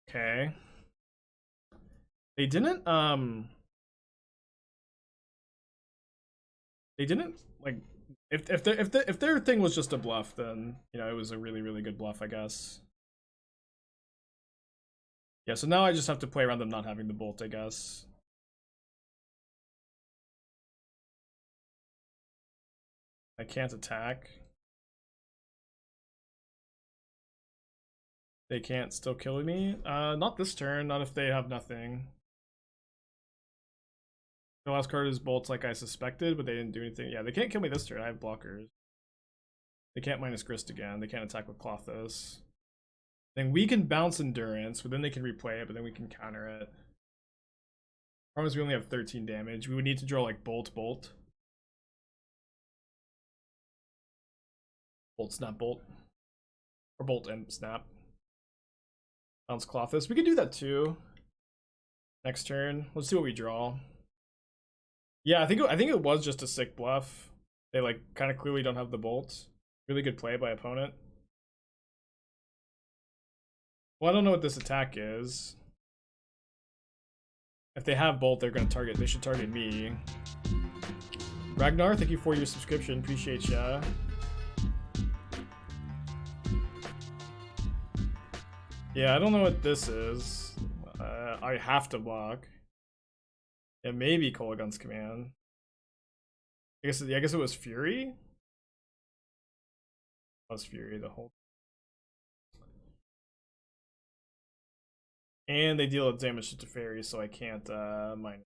Okay. They didn't like if their thing was just a bluff, then you know it was a really good bluff, I guess. Yeah, so now I just have to play around them not having the Bolt, I guess. I can't attack. They can't still kill me. Not this turn, not if they have nothing. The last card is bolts like I suspected, but they didn't do anything. Yeah, they can't kill me this turn. I have blockers. They can't minus Grist again. They can't attack with Klothys. Then we can bounce Endurance, but then they can replay it, but then we can counter it. Problem is we only have 13 damage. We would need to draw like Bolt, Bolt. Bolt, Snap, Bolt. Or Bolt and Snap. Bounce Klothys. We could do that too. Next turn. Let's see what we draw. Yeah, I think it was just a sick bluff. They like kind of clearly don't have the Bolt. Really good play by opponent. Well, I don't know what this attack is. If they have Bolt, they're gonna target. They should target me. Ragnar, thank you for your subscription. Appreciate ya. Yeah, I don't know what this is. I have to block. It may be Kolaghan's Command. I guess it was Fury. It was Fury the whole. And they deal damage to Teferi, so I can't mine it.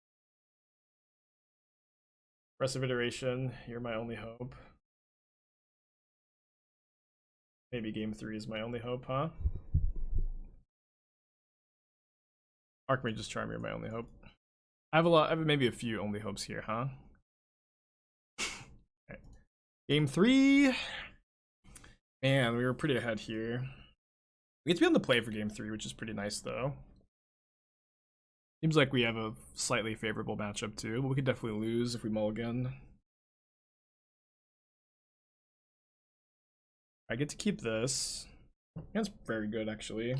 Expressive Iteration, you're my only hope. Maybe game 3 is my only hope, huh? Archmage's Charm, you're my only hope. I have maybe a few only hopes here, huh? Okay. Game 3. Man, we were pretty ahead here. We get to be on the play for game 3, which is pretty nice though. Seems like we have a slightly favorable matchup too, but we could definitely lose if we mulligan. I get to keep this. That's very good actually.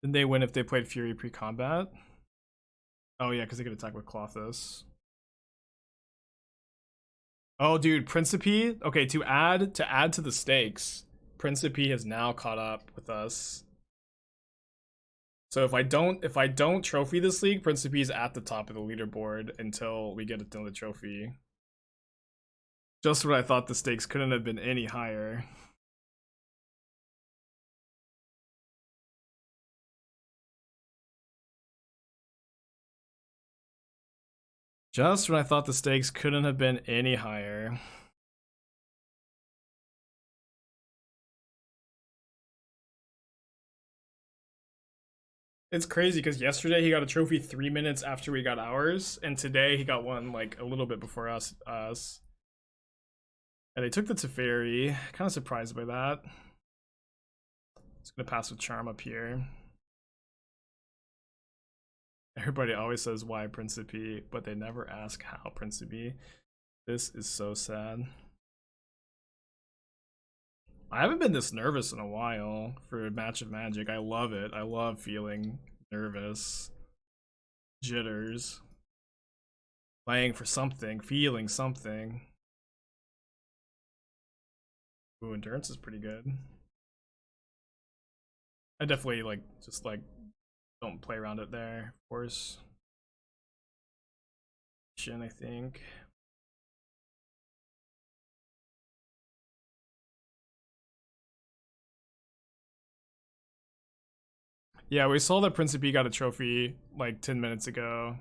Didn't they win if they played Fury pre-combat? Oh yeah, because they could attack with Klothys. Oh dude, Principe. Okay, to add to the stakes, Principe has now caught up with us. So if I don't trophy this league, Principe is at the top of the leaderboard until we get another trophy. Just when I thought the stakes couldn't have been any higher. Just when I thought the stakes couldn't have been any higher. It's crazy because yesterday he got a trophy 3 minutes after we got ours, and today he got one like a little bit before us. And they took the Teferi. Kind of surprised by that. It's gonna pass with Charm up here. Everybody always says why Principe, but they never ask how Principe. This is so sad. I haven't been this nervous in a while for a match of Magic. I love it. I love feeling nervous. Jitters. Playing for something, feeling something. Ooh, Endurance is pretty good. I definitely just don't play around it there, of course. I think. Yeah, we saw that Principe got a trophy like 10 minutes ago.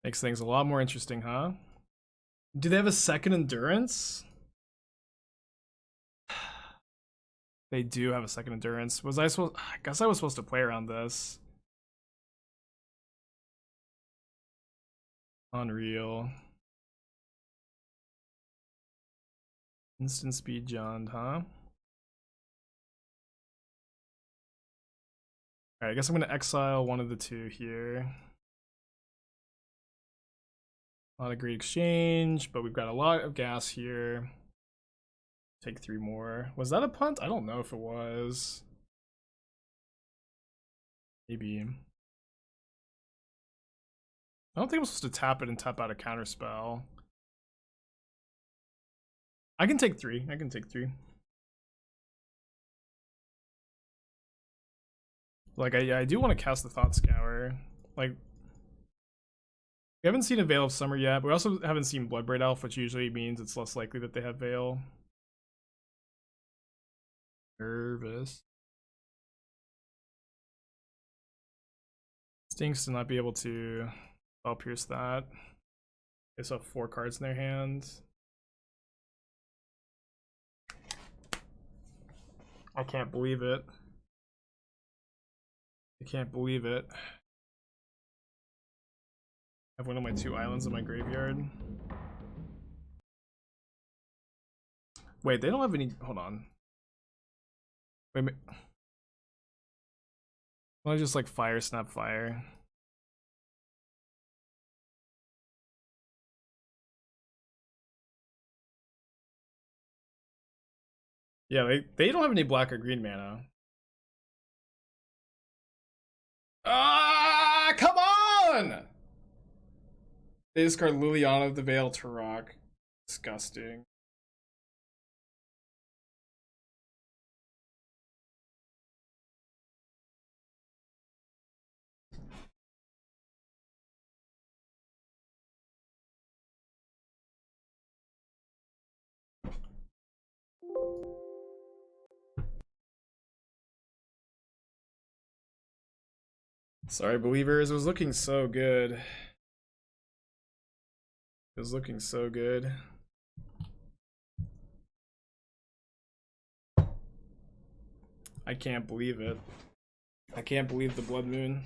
Makes things a lot more interesting, huh? Do they have a second Endurance? They do have a second Endurance. I guess I was supposed to play around this. Unreal. Instant speed John, huh? Alright, I guess I'm gonna exile one of the two here. Not a great exchange, but we've got a lot of gas here. Take 3 more. Was that a punt? I don't know if it was. Maybe. I don't think I'm supposed to tap it and tap out a counterspell. I can take 3. I can take 3. Like, I do want to cast the Thought Scour. Like, we haven't seen a Veil of Summer yet, but we also haven't seen Bloodbraid Elf, which usually means it's less likely that they have Veil. Nervous. Stinks to not be able to pierce that. They still have 4 cards in their hands. I can't believe it. I can't believe it. I have one of my 2 islands in my graveyard. Wait, they don't have any. Hold on. Wait a minute. Why just like fire, snap, fire? Yeah, they don't have any black or green mana. Ah, come on! They discard Liliana of the Veil to rock. Disgusting. Sorry, believers. It was looking so good. It was looking so good. I can't believe it. I can't believe the Blood Moon.